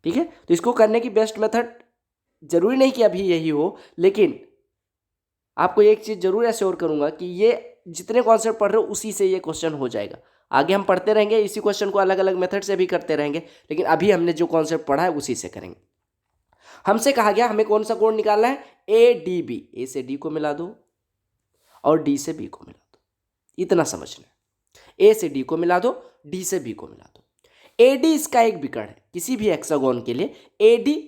Speaker 1: ठीक है। तो इसको करने की बेस्ट मेथड जरूरी नहीं कि अभी यही हो, लेकिन आपको एक चीज जरूर एश्योर करूंगा कि ये जितने कॉन्सेप्ट पढ़ रहे हो उसी से ये क्वेश्चन हो जाएगा। आगे हम पढ़ते रहेंगे, इसी क्वेश्चन को अलग अलग मेथड से भी करते रहेंगे, लेकिन अभी हमने जो कॉन्सेप्ट पढ़ा है उसी से करेंगे। हमसे कहा गया हमें कौन सा कोण निकालना है? ADB, A से D को मिला दो और D से B को मिला दो, इतना समझना है। A से D को मिला दो, D से B को मिला दो। AD इसका एक विकर्ण है किसी भी हेक्सागोन के लिए। AD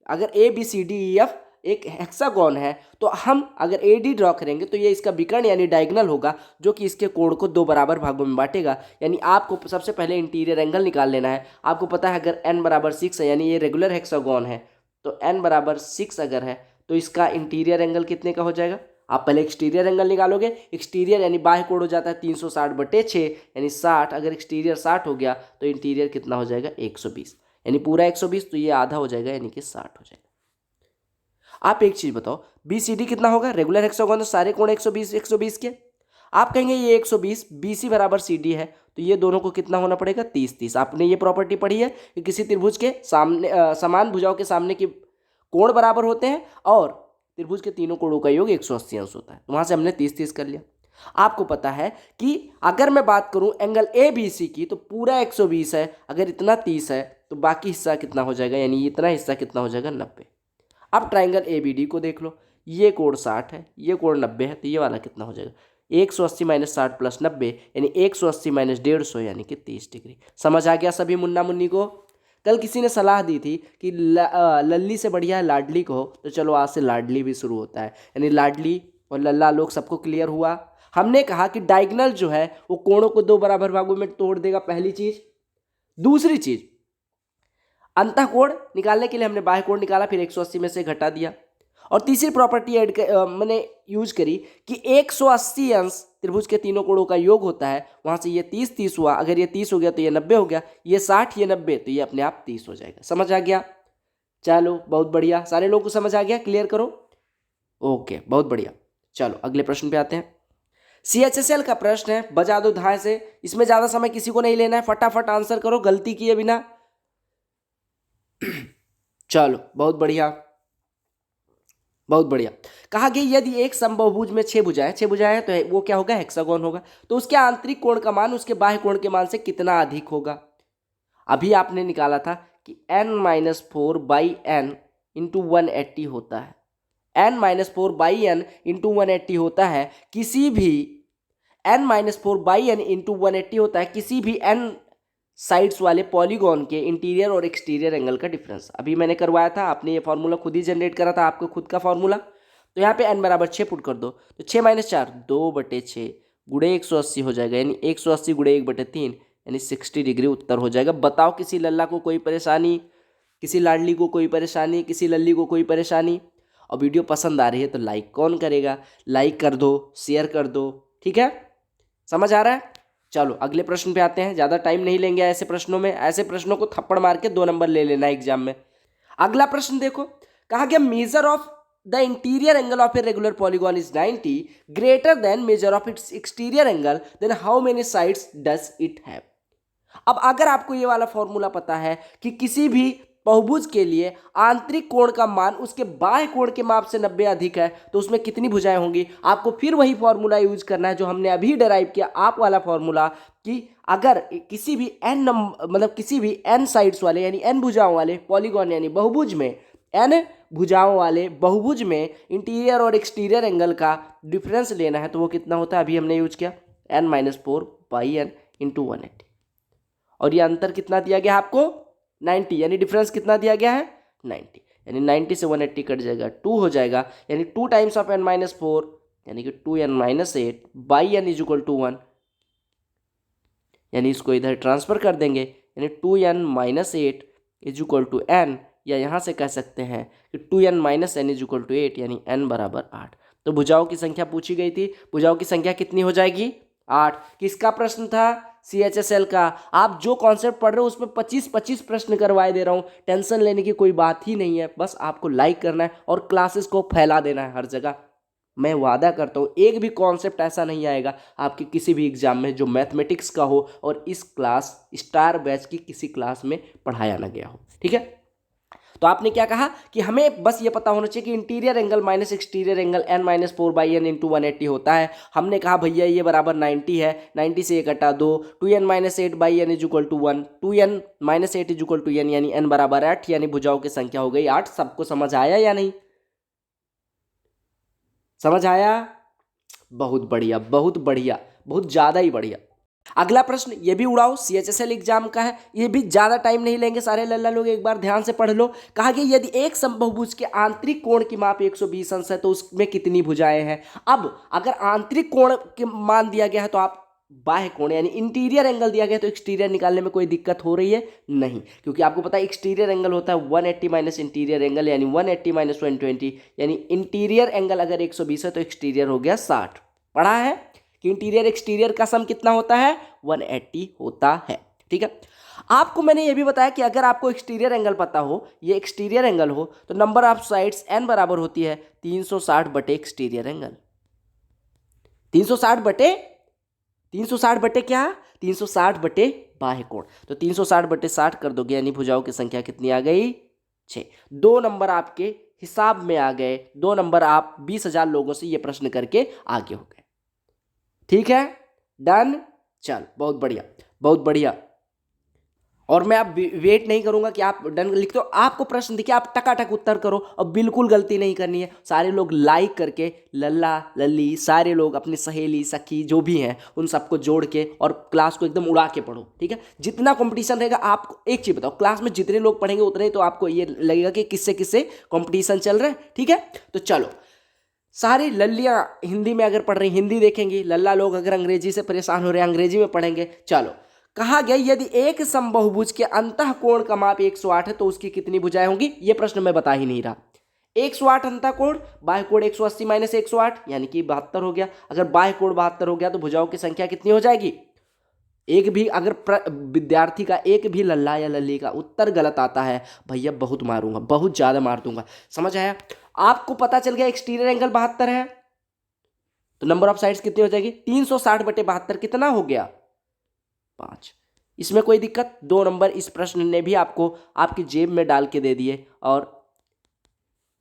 Speaker 1: अगर ABCDEF एक हेक्सागोन है तो हम अगर AD ड्रॉ करेंगे तो ये इसका विकर्ण यानी डायगोनल होगा, जो कि इसके कोण को 2 बराबर भागों में बांटेगा। यानी आपको सबसे पहले इंटीरियर एंगल निकाल लेना है। आपको पता है अगर n बराबर 6 है यानी ये रेगुलर हेक्सागोन है, तो n बराबर 6 अगर है तो इसका इंटीरियर एंगल कितने का हो जाएगा? आप पहले एक्सटीरियर एंगल निकालोगे। एक्सटीरियर यानी बाह्य कोण हो जाता है 360/6 यानी 60। अगर एक्सटीरियर 60 हो गया तो इंटीरियर कितना हो जाएगा? 120, यानी पूरा 120, तो ये आधा हो जाएगा यानी कि 60 हो जाएगा। आप एक चीज बताओ, BCD कितना होगा? रेगुलर हेक्सागोन तो सारे कोण 120 120 के। आप कहेंगे ये 120, BC बराबर CD है, तो ये दोनों को कितना होना पड़ेगा? 30 30। आपने ये प्रॉपर्टी पढ़ी है कि किसी त्रिभुज के सामने समान भुजाओं के सामने के कोण बराबर होते हैं और त्रिभुज के तीनों कोणों का योग 180 अंश होता है। तो वहां से हमने 30 30 कर लिया। आपको पता है कि अगर मैं बात करूं एंगल ABC की तो पूरा 120 है, अगर इतना 30 है तो बाकी हिस्सा कितना हो जाएगा? यानी इतना हिस्सा कितना हो जाएगा? 90। अब ट्राइंगल ABD को देख लो, ये कोण 60 है, ये कोण 90 है, तो ये वाला कितना हो जाएगा? 180 माइनस 60 प्लस 90 यानी 180 माइनस 150 यानी कि 30 डिग्री। समझ आ गया सभी मुन्ना मुन्नी को? कल किसी ने सलाह दी थी कि लल्ली से बढ़िया है लाडली कहो, तो चलो आज से लाडली भी शुरू होता है, यानी लाडली और लल्ला लोग सबको क्लियर हुआ। हमने कहा कि डायगोनल जो है वो कोणों को दो बराबर भागों में तोड़ देगा, पहली चीज। दूसरी चीज, अंतः कोण निकालने के लिए हमने बाह्य कोण निकाला, फिर 180 में से घटा दिया। और तीसरी प्रॉपर्टी मैंने यूज करी कि 180 अंश त्रिभुज के तीनों कोणों का योग होता है। वहां से ये 30 हुआ, अगर ये 30 हो गया तो ये 90 हो गया, ये 60 ये 90, तो ये अपने आप 30 हो जाएगा। समझ आ गया? चलो बहुत बढ़िया, सारे लोगों को समझ आ गया? क्लियर करो। ओके, बहुत बढ़िया। चलो अगले प्रश्न पे आते हैं। CHSL का प्रश्न है, बजा दो धाए से। इसमें ज्यादा समय किसी को नहीं लेना है, फटाफट आंसर करो गलती किए बिना। चलो बहुत बढ़िया, बहुत बढ़िया। कहा गया यदि एक समबाहुभुज में 6 भुजाएं, 6 भुजाएं हैं तो वो क्या होगा? हेक्सागोन होगा। तो उसके आंतरिक कोण का मान उसके बाह्य कोण के मान से कितना अधिक होगा? अभी आपने निकाला था कि n-4/n इंटू 180 होता है। n-4/n इंटू 180 होता है किसी भी n-4/n इंटू 180 होता है किसी भी n साइड्स वाले पॉलीगॉन के इंटीरियर और एक्सटीरियर एंगल का डिफरेंस। अभी मैंने करवाया था, आपने ये फॉर्मूला खुद ही जनरेट करा था, आपको खुद का फॉर्मूला। तो यहाँ पे n बराबर 6 पुट कर दो, तो 6 - 4 2/6 गुणे 180 हो जाएगा, यानी 180 गुणे 1/3 यानी 60 डिग्री उत्तर हो जाएगा। बताओ किसी लल्ला को कोई परेशानी, किसी लाडली को कोई परेशानी, किसी लल्ली को कोई परेशानी? और वीडियो पसंद आ रही है तो लाइक कौन करेगा? लाइक कर दो, शेयर कर दो, ठीक है? समझ आ रहा है? चलो अगले प्रश्न पे आते हैं, ज़्यादा टाइम नहीं लेंगे ऐसे प्रश्नों में। ऐसे प्रश्नों को थप्पड़ मार के 2 नंबर ले लेना एग्जाम में। अगला प्रश्न देखो, कहा गया measure of the interior angle of a regular polygon is 90 greater than measure of its exterior angle, then how many sides does it have. अब अगर आपको ये वाला फॉर्मूला पता है कि किसी भी बहुभुज के लिए आंतरिक कोण का मान उसके बाह्य कोण के माप से 90 अधिक है, तो उसमें कितनी भुजाएं होंगी? आपको फिर वही फॉर्मूला यूज करना है जो हमने अभी डिराइव किया, आप वाला फॉर्मूला, कि अगर किसी भी किसी भी n साइड्स वाले यानी n भुजाओं वाले पॉलीगॉन यानी बहुभुज में, n भुजाओं वाले बहुभुज में इंटीरियर और एक्सटीरियर एंगल का डिफरेंस लेना है, तो वो कितना होता है? अभी हमने यूज किया n-4/n इंटू 180, और ये अंतर कितना दिया गया आपको? 90, यानी डिफरेंस कितना दिया गया है? 90, यानी 90 से 180 कट जाएगा, 2 हो जाएगा, यानी 2 टाइम्स ऑफ n-4 यानी कि 2n-8/n इज इक्वल टू 1, यानी इसको इधर ट्रांसफर कर देंगे, यानी 2n-8 is equal to n, या यहाँ से कह सकते हैं कि 2n-n इज इक्वल टू 8, यानी n बराबर 8। तो भुजाओं की संख्या पूछी गई थी, भुजाओं की संख्या कितनी हो जाएगी? 8। किसका प्रश्न था? CHSL का। आप जो कॉन्सेप्ट पढ़ रहे हो उसमें 25 प्रश्न करवाए दे रहा हूँ, टेंशन लेने की कोई बात ही नहीं है। बस आपको लाइक करना है और क्लासेस को फैला देना है हर जगह। मैं वादा करता हूँ एक भी कॉन्सेप्ट ऐसा नहीं आएगा आपके किसी भी एग्जाम में जो मैथमेटिक्स का हो और इस क्लास स्टार बैच की किसी क्लास में पढ़ाया ना गया हो, ठीक है? तो आपने क्या कहा कि हमें बस ये पता होना चाहिए कि interior angle minus exterior angle n-4/n into 180 होता है। हमने कहा भैया ये बराबर 90 है, 90 से 1 घटा 2, 2n-8/n is equal to 1, 2n-8 is equal to n, यानी n बराबर 8, यानी भुजाओं की संख्या हो गई 8। सबको समझ आया या नहीं? समझ आया? बहुत बढ़िया, बहुत बढ़िया, बहुत ज़्यादा ही बढ़िया। अगला प्रश्न ये भी उड़ाओ, CHSL एग्जाम का है, ये भी ज़्यादा टाइम नहीं लेंगे, सारे लल्ला लोग एक बार ध्यान से पढ़ लो। कहा कि यदि एक समबाहुभुज के आंतरिक कोण की माप 120 अंश है तो उसमें कितनी भुजाएं हैं? अब अगर आंतरिक कोण के मान दिया गया है तो आप बाह्य कोण यानी इंटीरियर एंगल दिया गया तो एक्सटीरियर निकालने में कोई दिक्कत हो रही है? नहीं, क्योंकि आपको पता है एक्सटीरियर एंगल होता है 180 माइनस इंटीरियर एंगल, यानी 180 माइनस 120, यानी इंटीरियर एंगल अगर 120 है तो एक्सटीरियर हो गया 60। पढ़ा है कि इंटीरियर एक्सटीरियर का सम कितना होता है? 180 होता है, ठीक है? आपको मैंने ये भी बताया कि अगर आपको एक्सटीरियर एंगल पता हो, ये एक्सटीरियर एंगल हो, तो नंबर ऑफ साइड्स n बराबर होती है 360 बटे एक्सटीरियर एंगल। 360 बटे क्या? 360 बटे बाह्य कोण। तो 360 बटे 60 कर दोगे, यानी भुजाओं की संख्या कितनी आ गई? 6। 2 नंबर आपके हिसाब में आ गए, 2 नंबर आप 20,000 लोगों से ये प्रश्न करके आगे हो गए, ठीक है? डन? चल बहुत बढ़िया, बहुत बढ़िया। और मैं अब वेट नहीं करूंगा कि आप डन लिख दो, आपको प्रश्न देखिए, आप टकाटक उत्तर करो और बिल्कुल गलती नहीं करनी है। सारे लोग लाइक करके लल्ला लल्ली सारे लोग अपनी सहेली सखी जो भी हैं उन सबको जोड़ के और क्लास को एकदम उड़ा के पढ़ो, ठीक है। जितना कंपटीशन रहेगा, आपको एक चीज़ बताओ, क्लास में जितने लोग पढ़ेंगे उतने ही तो आपको ये लगेगा कि किससे किससे कंपटीशन चल रहा है, ठीक है। तो चलो, सारी लल्लियाँ हिंदी में अगर पढ़ रही हिंदी देखेंगी, लल्ला लोग अगर अंग्रेजी से परेशान हो रहे हैं अंग्रेजी में पढ़ेंगे। चलो, कहा गया यदि एक समबाहुभुज के अंतः कोण का माप 108 है तो उसकी कितनी भुजाएं होंगी। ये प्रश्न मैं बता ही नहीं रहा। 108 अंतः कोण, बाह्य कोण 180 माइनस 108 यानी कि 72 हो गया। अगर बाह्य कोण 72 हो गया तो भुजाओं की संख्या कितनी हो जाएगी। एक भी अगर विद्यार्थी का एक भी लल्ला या लल्ली का उत्तर गलत आता है, भैया बहुत मारूंगा, बहुत ज्यादा मार दूंगा। समझ आया? आपको पता चल गया एक्सटीरियर एंगल 72 है, तो नंबर ऑफ साइड्स कितनी हो जाएगी। 360/72 कितना हो गया, 5। इसमें कोई दिक्कत। 2 नंबर इस प्रश्न ने भी आपको आपकी जेब में डाल के दे दिए। और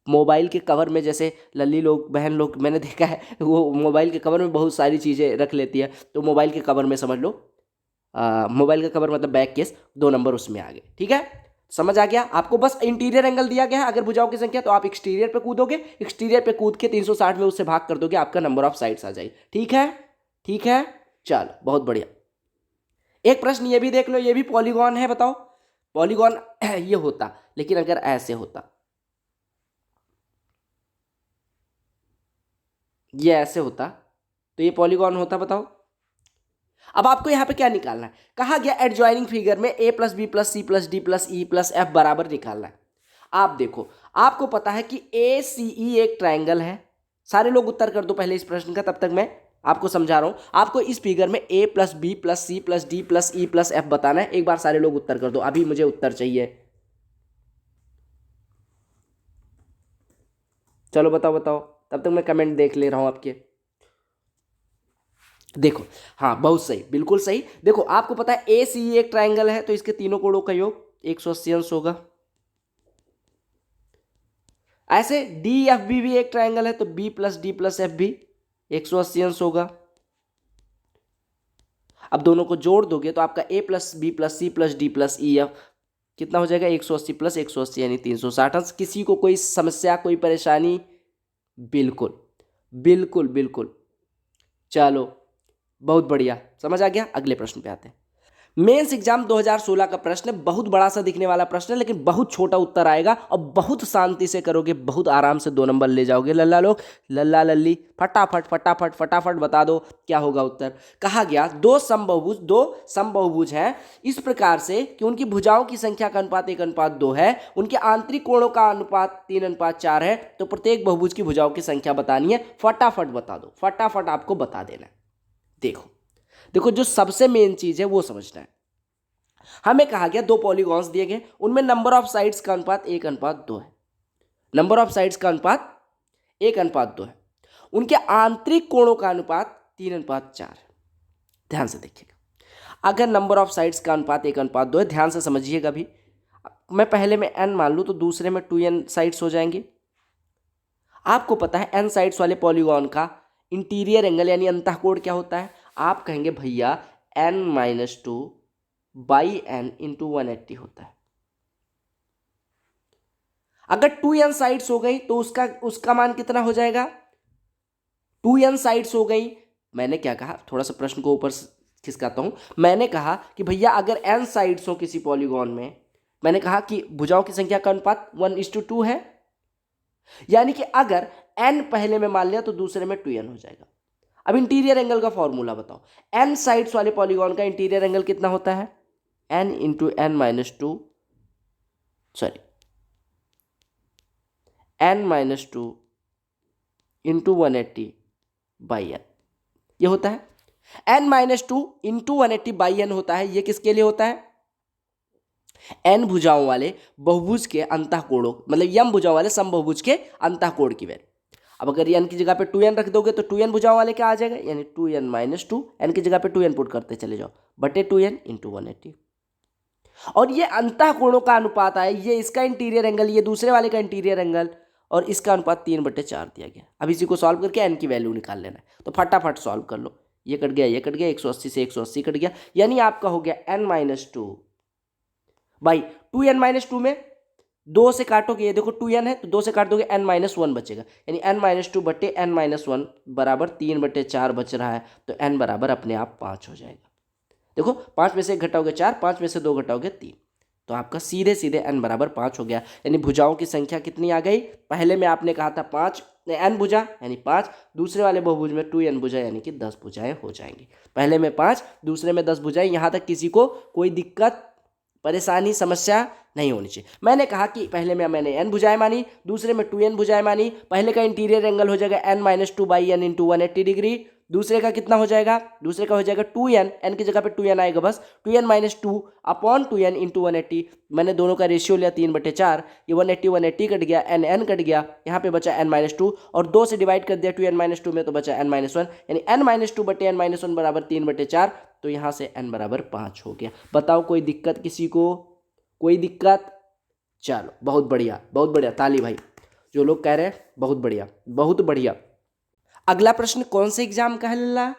Speaker 1: मोबाइल के कवर में जैसे लल्ली लोग बहन लोग मैंने देखा है, वो मोबाइल के कवर में बहुत सारी चीज़ें रख लेती है, तो मोबाइल के कवर में समझ लो, मोबाइल का कवर मतलब बैक केस, 2 नंबर उसमें आ गए, ठीक है। समझ आ गया आपको। बस इंटीरियर एंगल दिया गया है, अगर भुजाओं की संख्या तो आप एक्सटीरियर पे कूदोगे, एक्सटीरियर पे कूद के 360 में उससे भाग कर दोगे, आपका नंबर ऑफ साइड्स आ जाएगी, ठीक है। ठीक है, चलो बहुत बढ़िया। एक प्रश्न ये भी देख लो, ये भी पॉलीगॉन है, बताओ पॉलीगॉन ये होता, लेकिन अगर ऐसे होता, ये ऐसे होता तो ये पॉलीगॉन होता, बताओ। अब आपको यहां पे क्या निकालना है, कहा गया एडजॉइनिंग फिगर में a plus B plus C plus D plus E plus F बराबर निकालना है। आप देखो, आपको पता है कि ए सी ई एक ट्राइंगल है। सारे लोग उत्तर कर दो पहले इस प्रश्न का, तब तक मैं आपको समझा रहा हूं। आपको इस फिगर में a plus B plus C plus D plus E plus F बताना है। एक बार सारे लोग उत्तर कर दो, अभी मुझे उत्तर चाहिए। चलो बताओ बताओ, तब तक मैं कमेंट देख ले रहा हूं आपके। देखो, हाँ बहुत सही, बिल्कुल सही। देखो, आपको पता है ए सी एक ट्राइंगल है, तो इसके तीनों कोणों का योग 180 अंश होगा। ऐसे डी एफ बी भी एक ट्राइंगल है, तो B plus D plus F भी 180 अंश होगा। अब दोनों को जोड़ दोगे तो आपका A plus B plus C plus D plus E F कितना हो जाएगा, 180 प्लस 180 यानी 360 अंश। किसी को कोई समस्या, कोई परेशानी? बिल्कुल बिल्कुल बिल्कुल। चलो बहुत बढ़िया, समझ आ गया। अगले प्रश्न पे आते हैं। मेंस एग्जाम 2016 का प्रश्न है, बहुत बड़ा सा दिखने वाला प्रश्न है, लेकिन बहुत छोटा उत्तर आएगा और बहुत शांति से करोगे, बहुत आराम से 2 नंबर ले जाओगे। लल्ला लोग, लल्ला लल्ली, फटाफट फटाफट फटाफट बता दो क्या होगा उत्तर। कहा गया दो समबाहुभुज हैं इस प्रकार से कि उनकी भुजाओं की संख्या का अनुपात 1:2 है, उनके आंतरिक कोणों का अनुपात 3:4 है, तो प्रत्येक बहुभुज की भुजाओं की संख्या बतानी है। फटाफट बता दो, फटाफट आपको बता देना है। देखो देखो, जो सबसे मेन चीज है वो समझना है। हमें कहा गया 2 पॉलीगॉन्स दिए गए, उनमें नंबर ऑफ साइड्स का अनुपात 1:2 है। नंबर ऑफ साइड्स का अनुपात 1:2 है। उनके आंतरिक कोणों का अनुपात 3:4 है। ध्यान से देखिएगा, अगर नंबर ऑफ साइड्स का अनुपात 1:2 है, ध्यान से समझिएगा भी। मैं पहले में n मान लूँ तो दूसरे में 2n साइड्स हो जाएंगे। आपको पता है n साइड्स वाले पॉलीगॉन का इंटीरियर एंगल यानी अंतःकोण क्या होता है। आप कहेंगे भैया n-2 बाई n इंटू 180 होता है। अगर 2n साइड्स हो गई तो उसका मान कितना हो जाएगा, 2n साइड्स हो गई। मैंने क्या कहा, थोड़ा सा प्रश्न को ऊपर खिसकाता हूं। मैंने कहा कि भैया अगर n साइड्स हो किसी पॉलीगॉन में, मैंने कहा कि भुजाओं की संख्या का अनुपात 1:2 है, यानी कि अगर n पहले में मान लिया तो दूसरे में 2n हो जाएगा। अब इंटीरियर एंगल का फॉर्मूला बताओ। n साइड्स वाले पॉलीगॉन का इंटीरियर एंगल कितना होता है, n into n-2 sorry n-2 into 180 by n, ये होता है। n-2 इंटू 180 बाई n होता है। ये किसके लिए होता है, n भुजाओं वाले बहुभुज के अंतःकोणों, मतलब m भुजाओं वाले समबहुभुज के अंतःकोण की वैल्यू। अब अगर n की जगह पे 2n रख दोगे तो 2n भुजाओं वाले क्या आ जाएगा, यानी 2n-2, n की जगह पे 2n पुट करते चले जाओ, बटे 2n इंटू 180। और ये अंतःकोणों का अनुपात आया, ये इसका इंटीरियर एंगल, ये दूसरे वाले का इंटीरियर एंगल, और इसका अनुपात 3/4 दिया गया। अब इसी को सॉल्व करके n की वैल्यू निकाल लेना है, तो फटाफट सॉल्व कर लो। ये कट गया, ये कट गया, 180 से 180 कट गया, यानी आपका हो गया n-2 भाई 2n-2 में 2 से काटोगे, ये देखो 2n है तो 2 से काट दोगे n-1 बचेगा, यानी n-2 बटे n-1 बराबर 3/4 बच रहा है, तो n बराबर अपने आप 5 हो जाएगा। देखो 5 में से 1 घटाओगे 4, 5 में से 2 घटाओगे 3, तो आपका सीधे सीधे n बराबर 5 हो गया। यानी भुजाओं की संख्या कितनी आ गई, पहले में आपने कहा था 5 n भुजा यानी 5, दूसरे वाले बहुभुज में 2n भुजा यानी कि 10 भुजाएं हो जाएंगी। पहले में 5, दूसरे में 10 भुजाएं। यहाँ तक किसी को कोई दिक्कत, परेशानी, समस्या नहीं होनी चाहिए। मैंने कहा कि पहले में मैंने n भुजाएं मानी, दूसरे में 2n भुजाएं मानी। पहले का इंटीरियर एंगल हो जाएगा n-2/n इंटू 180 डिग्री, दूसरे का कितना हो जाएगा, दूसरे का हो जाएगा 2n, n की जगह पे 2n आएगा बस, 2n-2 अपॉन 2n इंटू 180। मैंने दोनों का रेशियो लिया 3/4, ये 180 कट गया, n कट गया, यहाँ पे बचा n-2 और 2 से डिवाइड कर दिया 2n-2 में तो बचा n-1, यानी n-2 बटे n-1 बराबर 3/4, तो यहाँ से n बराबर 5 हो गया। बताओ कोई दिक्कत किसी को, कोई दिक्कत? चलो बहुत बढ़िया, बहुत बढ़िया, ताली भाई। जो लोग कह रहे हैं बहुत बढ़िया, बहुत बढ़िया। अगला प्रश्न कौन से एग्जाम का है लल्ला?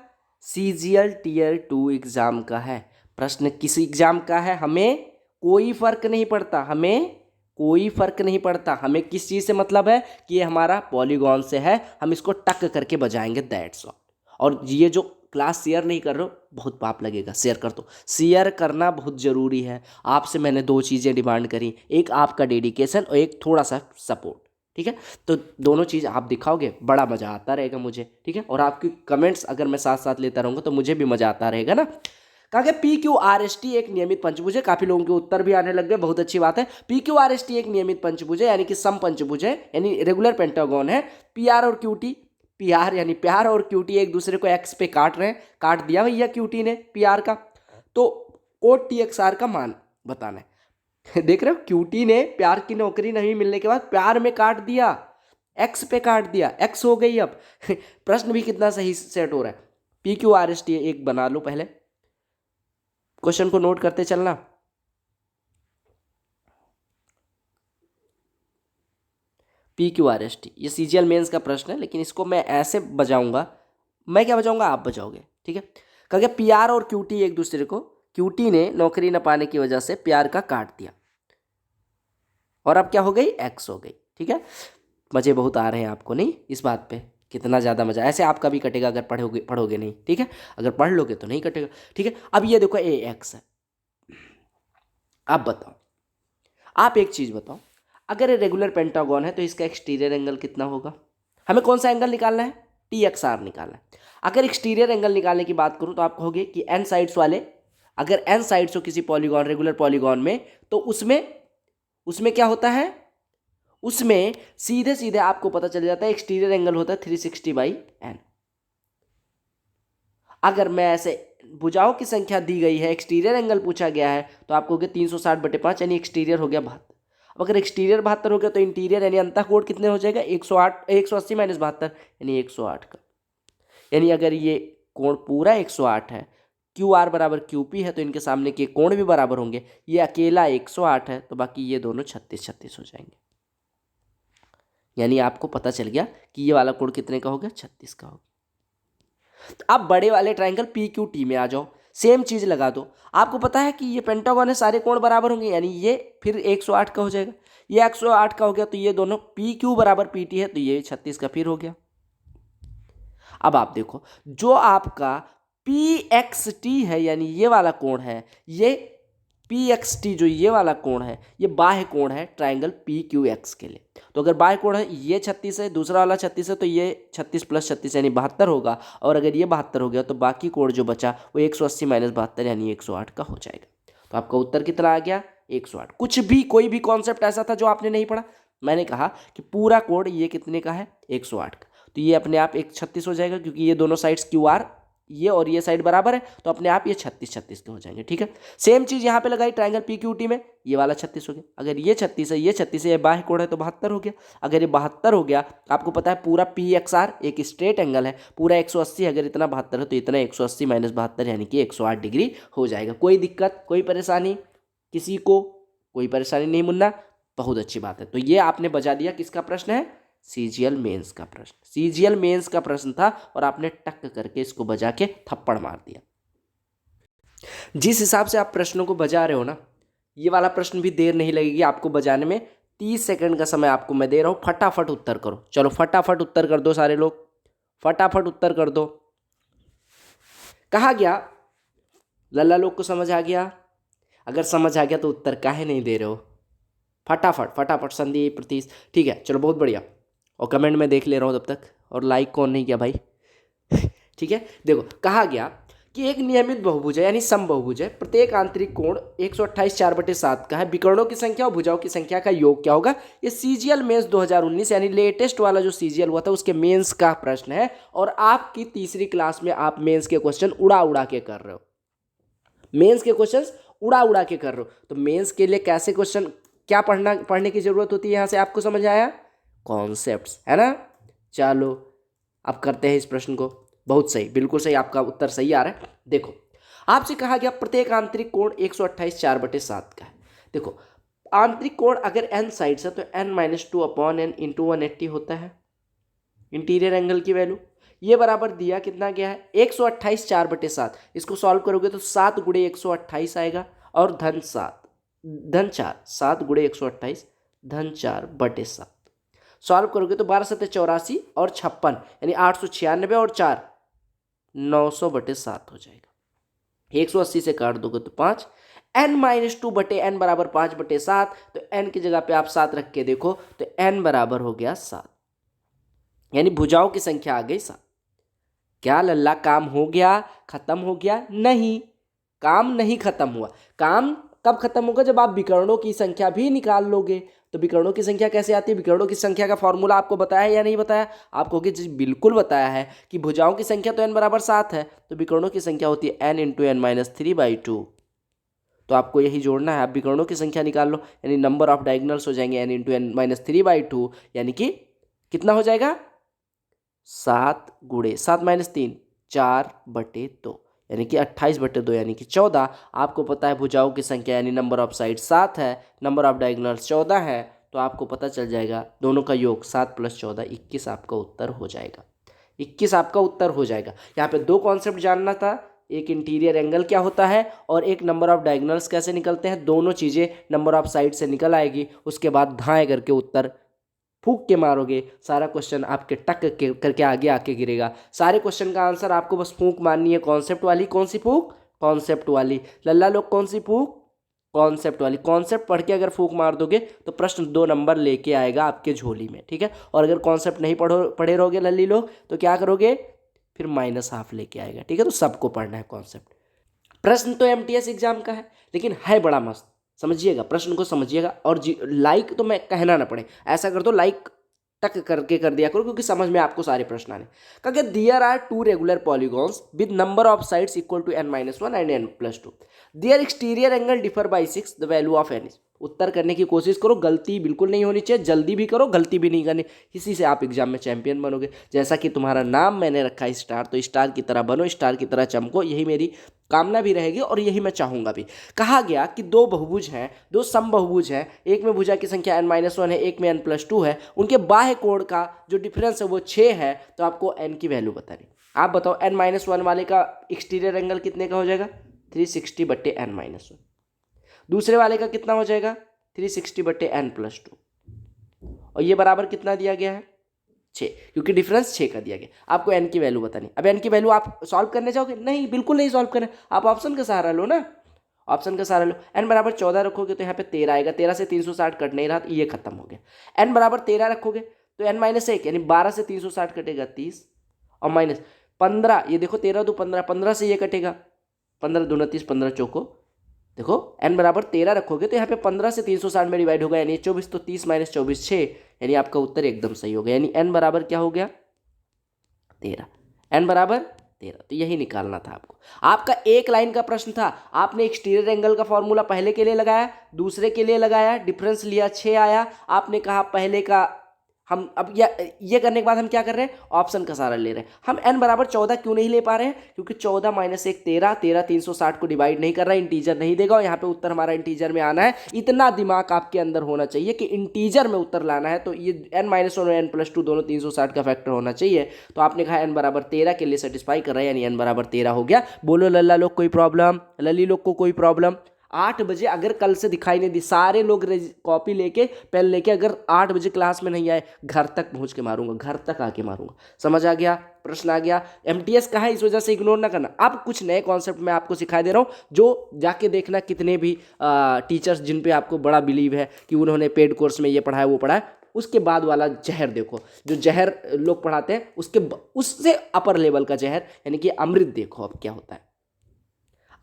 Speaker 1: सीजीएल टीयर 2 एग्जाम का है। प्रश्न किस एग्जाम का है हमें कोई फर्क नहीं पड़ता, हमें कोई फर्क नहीं पड़ता। हमें किस चीज़ से मतलब है कि ये हमारा पॉलीगॉन से है, हम इसको टक करके बजाएंगे, दैट्स ऑल। और ये जो क्लास शेयर नहीं कर रहे हो, बहुत पाप लगेगा, शेयर कर दो। शेयर करना बहुत ज़रूरी है। आपसे मैंने 2 चीज़ें डिमांड करी, एक आपका डेडिकेशन और एक थोड़ा सा सपोर्ट, ठीक है? तो दोनों चीज़ आप दिखाओगे, बड़ा मज़ा आता रहेगा मुझे, ठीक है? और आपकी कमेंट्स अगर मैं साथ साथ लेता रहूँगा तो मुझे भी मज़ा आता रहेगा ना। कहा गया PQRST एक नियमित पंचभुज है। काफ़ी लोगों के उत्तर भी आने लग गए, बहुत अच्छी बात है। PQRST एक नियमित पंचभुज है, यानी कि सम पंचभुज है, यानी रेगुलर पेंटागन है। PR और QT, PR यानी प्यार और QT एक दूसरे को X पे काट रहे हैं, काट दिया भैया QT ने PR का, तो कोट TXR का मान बताना है। देख रहे हो, QT ने प्यार की नौकरी नहीं मिलने के बाद प्यार में काट दिया, X पे काट दिया, X हो गई अब। प्रश्न भी कितना सही सेट हो रहा है। PQRST एक बना लो, पहले क्वेश्चन को नोट करते चलना। PQRST ये CGL मेंस का प्रश्न है, लेकिन इसको मैं ऐसे बजाऊंगा, मैं क्या बजाऊंगा आप बजाओगे, ठीक है? कहा गया PR और QT एक दूसरे को, QT ने नौकरी न पाने की वजह से प्यार का काट दिया, और अब क्या हो गई, X हो गई, ठीक है? मज़े बहुत आ रहे हैं आपको, नहीं इस बात पे? कितना ज़्यादा मज़ा, ऐसे आपका भी कटेगा अगर पढ़ोगे नहीं, ठीक है? अगर पढ़ लोगे तो नहीं कटेगा, ठीक है? अब ये देखो AX है। आप बताओ, आप एक चीज़ बताओ, अगर ये रेगुलर पेंटागन है तो इसका एक्सटीरियर एंगल कितना होगा? हमें कौन सा एंगल निकालना है? TXR निकालना है। अगर एक्सटीरियर एंगल निकालने की बात करूं तो आप कहोगे कि n साइड्स वाले, अगर n साइड्स हो किसी पॉलीगॉन, रेगुलर पॉलीगॉन में, तो उसमें उसमें क्या होता है, उसमें सीधे सीधे आपको पता चल जाता है एक्सटीरियर एंगल होता है 360/n। अगर मैं ऐसे भुजाओं की संख्या दी गई है, एक्सटीरियर एंगल पूछा गया है, तो आपको 360/5, यानी एक्सटीरियर हो गया 72। अब अगर एक्सटीरियर 72 हो गया तो इंटीरियर यानी अंतः कोण कितने हो जाएगा, 108, 180 - 72 यानी 108 का। यानी अगर ये कोण पूरा 108 है, QR बराबर QP है, तो इनके सामने के कोण भी बराबर होंगे। ये अकेला 108 है तो बाकी ये दोनों 36 हो जाएंगे। यानी आपको पता चल गया कि ये वाला कोण कितने का हो गया, 36 का हो गया। अब बड़े वाले ट्रायंगल PQT में आ जाओ, सेम चीज़ लगा दो। आपको पता है कि ये पेंटागन है, सारे कोण बराबर होंगे, यानी ये फिर 108 का हो जाएगा, ये 108 का हो गया, तो ये दोनों PQ बराबर PT है, तो ये 36 का फिर हो गया। अब आप देखो, जो आपका PXT है, यानी ये वाला कोण है, ये PXT जो ये वाला कोण है, ये बाह्य कोण है ट्रायंगल PQX के लिए। तो अगर बाह्य कोण है, ये 36 है, दूसरा वाला 36 है, तो ये 36 + 36 यानी 72 होगा। और अगर ये 72 हो गया तो बाकी कोण जो बचा वो 180 - 72 यानी 108 का हो जाएगा। तो आपका उत्तर कितना आ गया, 108। कुछ भी कोई भी कॉन्सेप्ट ऐसा था जो आपने नहीं पढ़ा? मैंने कहा कि पूरा कोण ये कितने का है, 108 का, तो ये अपने आप 136 हो जाएगा, क्योंकि ये दोनों साइड्स QR, ये और ये साइड बराबर है, तो अपने आप ये 36 के हो जाएंगे, ठीक है? सेम चीज़ यहाँ पे लगाई ट्रायंगल PQT में, ये वाला 36 हो गया। अगर ये 36 है, ये 36 है, ये बाह्य कोण है, तो 72 हो गया। अगर ये 72 हो गया, आपको पता है पूरा PXR एक स्ट्रेट एंगल है, पूरा 180, अगर इतना 72 है तो इतना 180 - 72 यानी कि 108 डिग्री हो जाएगा। कोई दिक्कत, कोई परेशानी किसी को? कोई परेशानी नहीं मुन्ना, बहुत अच्छी बात है। तो ये आपने बजा दिया, किसका प्रश्न है, CGL मेंस का प्रश्न। CGL मेंस का प्रश्न था और आपने टक करके इसको बजा के थप्पड़ मार दिया। जिस हिसाब से आप प्रश्नों को बजा रहे हो ना, ये वाला प्रश्न भी देर नहीं लगेगी आपको बजाने में। 30 सेकंड का समय आपको मैं दे रहा हूँ, फटाफट उत्तर करो। चलो फटाफट उत्तर कर दो सारे लोग, फटाफट उत्तर कर दो। कहा गया, लल्ला लोग को समझ आ गया? अगर समझ आ गया तो उत्तर काहे नहीं दे रहे हो? फटाफट फटाफट। संदीप, प्रतीश, ठीक है, चलो बहुत बढ़िया। और कमेंट में देख ले रहा हूँ तब तक। और लाइक कौन नहीं किया भाई? ठीक है, देखो कहा गया कि एक नियमित बहुभुज है यानी समबहुभुज है, प्रत्येक आंतरिक कोण 128 4/7 का है, विकर्णों की संख्या और भुजाओं की संख्या का योग क्या होगा? ये सीजीएल मेंस 2019 यानी लेटेस्ट वाला जो सीजीएल हुआ था उसके मेंस का प्रश्न है। और आपकी तीसरी क्लास में आप मेंस के क्वेश्चन उड़ा उड़ा के कर रहे हो, मेंस के क्वेश्चन उड़ा उड़ा के कर रहे हो। तो मेंस के लिए कैसे क्वेश्चन, क्या पढ़ने की जरूरत होती है यहाँ से आपको समझ आया? कॉन्सेप्ट्स, है ना? चलो अब करते हैं इस प्रश्न को। बहुत सही, बिल्कुल सही, आपका उत्तर सही आ रहा है। देखो आपसे कहा गया प्रत्येक आंतरिक कोण 128 4/7 का है। देखो आंतरिक कोण अगर n साइड्स है तो n-2/n इंटू 180 होता है इंटीरियर एंगल की वैल्यू। ये बराबर दिया कितना गया है? 128 4/7। इसको सॉल्व करोगे तो 7 गुणे 128 आएगा और धन 4 7 गुणे 128 धन 4/7। सॉल्व करोगे तो 12 7 84 और 56 यानी 896 और 4 900/7 हो जाएगा। 180 से काट दोगे तो 5, n-2/n बराबर 5/7। तो n की जगह पे आप 7 रख के देखो तो n बराबर हो गया 7, यानी भुजाओं की संख्या आ गई 7। क्या लल्ला काम हो गया? खत्म हो गया? नहीं, काम नहीं खत्म हुआ। काम कब खत्म होगा? जब आप विकर्णों की संख्या भी निकाल लोगे। तो विकर्णों की संख्या कैसे आती है? विकर्णों की संख्या का फॉर्मूला आपको बताया है या नहीं बताया? आपको कि जी बिल्कुल बताया है कि भुजाओं की संख्या तो n बराबर 7 है, तो विकर्णों की संख्या होती है n इंटू n माइनस 3/2। तो आपको यही जोड़ना है। आप विकर्णों की संख्या निकाल लो, यानी नंबर ऑफ डायगोनल्स हो जाएंगे n इंटू n माइनस 3/2, यानी कि कितना हो जाएगा? 7 गुणे 7 माइनस 3 4/2, यानी कि 28/2 यानी कि 14। आपको पता है भुजाओं की संख्या यानी नंबर ऑफ साइड 7 है, नंबर ऑफ डायगोनल्स 14 है। तो आपको पता चल जाएगा दोनों का योग 7 + 14 21 आपका उत्तर हो जाएगा। 21 आपका उत्तर हो जाएगा। यहाँ पे दो कॉन्सेप्ट जानना था, एक इंटीरियर एंगल क्या होता है और एक नंबर ऑफ डायगोनल्स कैसे निकलते हैं। दोनों चीज़ें नंबर ऑफ साइड से निकल आएगी, उसके बाद धाएँ करके उत्तर फूंक के मारोगे, सारा क्वेश्चन आपके टक करके आगे आके गिरेगा। सारे क्वेश्चन का आंसर आपको बस फूंक मारनी है, कॉन्सेप्ट वाली। कौन सी फूंक? कॉन्सेप्ट वाली। लल्ला लोग कौन सी फूंक? कॉन्सेप्ट वाली। कॉन्सेप्ट पढ़ के अगर फूंक मार दोगे तो प्रश्न 2 नंबर लेके आएगा आपके झोली में, ठीक है। और अगर कॉन्सेप्ट नहीं पढ़े रहोगे लल्ली लोग तो क्या करोगे? फिर -1/2 लेके आएगा, ठीक है। तो सबको पढ़ना है कॉन्सेप्ट। प्रश्न तो एमटीएस एग्जाम का है, लेकिन है बड़ा मस्त। समझिएगा, प्रश्न को समझिएगा। और लाइक तो मैं कहना ना पड़े, ऐसा कर दो लाइक टक करके कर दिया करो, क्योंकि समझ में आपको सारे प्रश्न आने। क्योंकि there are 2 regular polygons with number of sides equal to n-1 and n+2। Their exterior angle differ by 6, the value of n। उत्तर करने की कोशिश करो, गलती बिल्कुल नहीं होनी चाहिए, जल्दी भी करो गलती भी नहीं करनी। इसी से आप एग्जाम में चैंपियन बनोगे। जैसा कि तुम्हारा नाम मैंने रखा है स्टार, तो स्टार की तरह बनो, स्टार की तरह चमको, यही मेरी कामना भी रहेगी और यही मैं चाहूँगा भी। कहा गया कि 2 बहुभुज हैं, 2 समबहुभुज हैं, एक में भुजा की संख्या n-1 है, एक में n+2 है। उनके बाह्य कोण का जो डिफरेंस है वो 6 है। तो आपको n की वैल्यू बतानी। आप बताओ n-1 वाले का एक्सटीरियर एंगल कितने का हो जाएगा? 360/n-1। दूसरे वाले का कितना हो जाएगा? 360/n+2। और ये बराबर कितना दिया गया है? 6, क्योंकि डिफरेंस 6 का दिया गया। आपको n की वैल्यू बतानी। अब n की वैल्यू आप सॉल्व करने जाओगे? नहीं, बिल्कुल नहीं सॉल्व करना। आप ऑप्शन का सहारा लो ना, ऑप्शन का सहारा लो। n बराबर 14 रखोगे तो यहाँ पे 13 आएगा, 13 से 360 कट नहीं रहा तो ये खत्म हो गया। n बराबर 13 रखोगे तो n-1 यानी 12 से 360 कटेगा 30 और माइनस 15, ये देखो 13 2 15, 15 से ये कटेगा 15 दूना 30, 15 चौको। देखो n बराबर 13 रखोगे तो यहाँ पे 15 से 360 में डिवाइड होगा, यानी 24, तो 30 - 24 6, यानी आपका उत्तर एकदम सही हो गया। यानी n बराबर क्या हो गया? 13। n बराबर 13, तो यही निकालना था आपको। आपका एक लाइन का प्रश्न था, आपने एक्सटीरियर एंगल का फॉर्मूला पहले के लिए लगाया, दूसरे के लिए लगाया, डिफरेंस लिया 6 आया। आपने कहा पहले का हम अब ये करने के बाद हम क्या कर रहे हैं? ऑप्शन का सहारा ले रहे हैं। हम n बराबर 14 क्यों नहीं ले पा रहे हैं? क्योंकि 14 - 1 13, 13 360 को डिवाइड नहीं कर रहा है, इंटीजर नहीं देगा और यहाँ पे उत्तर हमारा इंटीजर में आना है। इतना दिमाग आपके अंदर होना चाहिए कि इंटीजर में उत्तर लाना है। तो ये n-1 और n+2 दोनों 360 का फैक्टर होना चाहिए। तो आपने कहा n बराबर 13 के लिए सेटिस्फाई कर रहा है, यानी n बराबर 13 हो गया। बोलो लल्ला लोग कोई प्रॉब्लम? लली लोग को कोई प्रॉब्लम? 8 बजे अगर कल से दिखाई नहीं दी, सारे लोग कॉपी लेके पेन लेके अगर 8 बजे क्लास में नहीं आए, घर तक पहुंच के मारूंगा, घर तक आके मारूंगा। समझ आ गया? प्रश्न आ गया। एमटीएस का है, इस वजह से इग्नोर ना करना। अब कुछ नए कॉन्सेप्ट मैं आपको सिखा दे रहा हूँ, जो जाके देखना कितने भी टीचर्स जिन पे आपको बड़ा बिलीव है कि उन्होंने पेड कोर्स में ये पढ़ाया वो पढ़ाया, उसके बाद वाला जहर देखो। जो जहर लोग पढ़ाते हैं उससे अपर लेवल का जहर यानी कि अमृत देखो अब क्या होता है।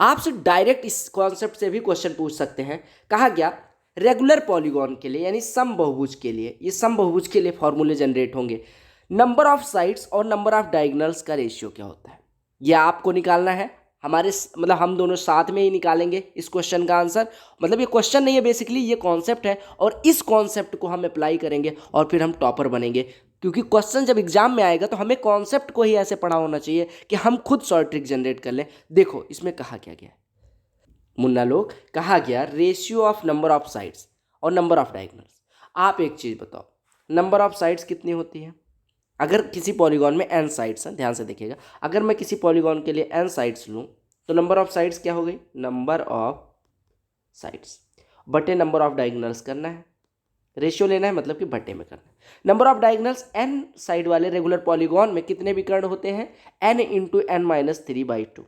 Speaker 1: आपसे डायरेक्ट इस कॉन्सेप्ट से भी क्वेश्चन पूछ सकते हैं। कहा गया रेगुलर पॉलीगॉन के लिए यानी समबहुभुज के लिए, ये समबहुभुज के लिए फॉर्मूले जनरेट होंगे। नंबर ऑफ साइड्स और नंबर ऑफ डायगोनल्स का रेशियो क्या होता है, ये आपको निकालना है। मतलब हम दोनों साथ में ही निकालेंगे इस क्वेश्चन का आंसर। मतलब ये क्वेश्चन नहीं है, बेसिकली ये कॉन्सेप्ट है, और इस कॉन्सेप्ट को हम अप्लाई करेंगे और फिर हम टॉपर बनेंगे। क्योंकि क्वेश्चन जब एग्जाम में आएगा तो हमें कॉन्सेप्ट को ही ऐसे पढ़ा होना चाहिए कि हम खुद शॉर्ट ट्रिक जनरेट कर लें। देखो इसमें कहा क्या गया है मुन्ना लोग, कहा गया ratio of number of sides और नंबर ऑफ डायगोनल्स। आप एक चीज़ बताओ, नंबर ऑफ साइड्स कितनी होती है? अगर किसी पॉलीगॉन में n साइड्स हैं, ध्यान से देखिएगा, अगर मैं किसी पॉलीगॉन के लिए n साइड्स लूँ तो नंबर ऑफ साइड्स क्या हो गई? नंबर ऑफ साइड्स बटे नंबर ऑफ डायगोनल्स करना है। रेशियो लेना है मतलब कि बटे में करना है। Number of diagonals n side वाले रेगुलर पॉलीगॉन में कितने विकर्ण होते हैं? n into n minus 3/2।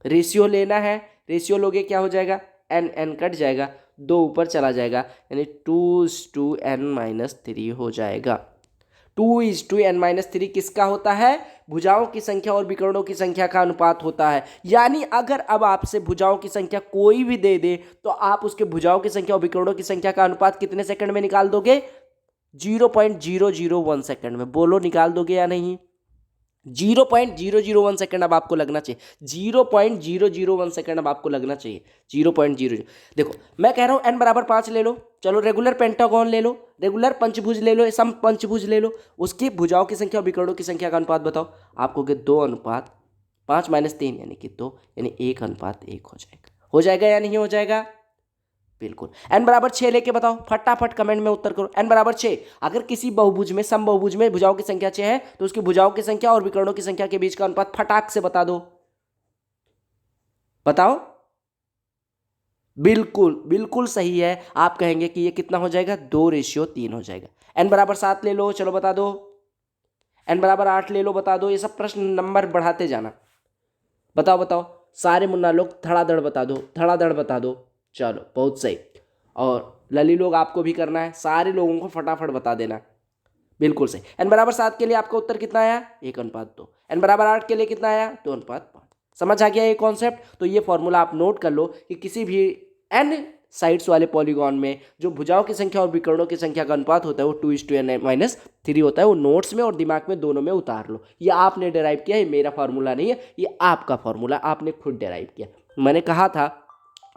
Speaker 1: Ratio लेना है, रेशियो लोगे क्या हो जाएगा? n n कट जाएगा, 2 ऊपर चला जाएगा, यानी 2:n-3 हो जाएगा। 2:n-3 किसका होता है? भुजाओं की संख्या और विकर्णों की संख्या का अनुपात होता है। यानी अगर अब आपसे भुजाओं की संख्या कोई भी दे दे तो आप उसके भुजाओं की संख्या और विकर्णों की संख्या का अनुपात कितने सेकंड में निकाल दोगे? 0.001 सेकंड में। बोलो निकाल दोगे या नहीं? 0.001 सेकंड अब आपको लगना चाहिए, 0.001 सेकंड अब आपको लगना चाहिए, 0.00। देखो मैं कह रहा हूँ n बराबर 5 ले लो, चलो रेगुलर पेंटागॉन ले लो, रेगुलर पंचभुज ले लो, सम पंचभुज ले लो, उसकी भुजाओं की संख्या और विकर्णों की संख्या का अनुपात बताओ। आपको 2:5 - 3 यानी कि 2, यानी 1:1 हो जाएगा। हो जाएगा या नहीं हो जाएगा? बिल्कुल। n बराबर 6 लेके बताओ, फटाफट कमेंट में उत्तर करो। n बराबर 6, अगर किसी बहुभुज में, समबहुभुज में भुजाओं की संख्या 6 है तो उसकी भुजाओं की संख्या और विकर्णों की संख्या के बीच का अनुपात फटाक से बता दो, बताओ। बिल्कुल बिल्कुल सही है। आप कहेंगे कि ये कितना हो जाएगा? 2:3 हो जाएगा। n बराबर 7 ले लो, चलो बता दो। n बराबर 8 ले लो, बता दो। ये सब प्रश्न नंबर बढ़ाते जाना। बताओ बताओ, सारे मुन्ना लोग धड़ाधड़ बता दो, धड़ाधड़ बता दो। चलो बहुत सही। और लली लोग आपको भी करना है, सारे लोगों को फटाफट बता देना। बिल्कुल सही। n बराबर 7 के लिए आपका उत्तर कितना आया? 1:2। n बराबर 8 के लिए कितना आया? 2:5। समझ आ गया ये कॉन्सेप्ट? तो ये फॉर्मूला आप नोट कर लो कि किसी भी n साइड्स वाले पॉलीगॉन में जो भुजाओं की संख्या और विकर्णों की संख्या का अनुपात होता है वो 2:n-3 होता है। वो नोट्स में और दिमाग में दोनों में उतार लो। ये आपने डेराइव किया, ये मेरा फॉर्मूला नहीं है, ये आपका फॉर्मूला, आपने खुद डेराइव किया। मैंने कहा था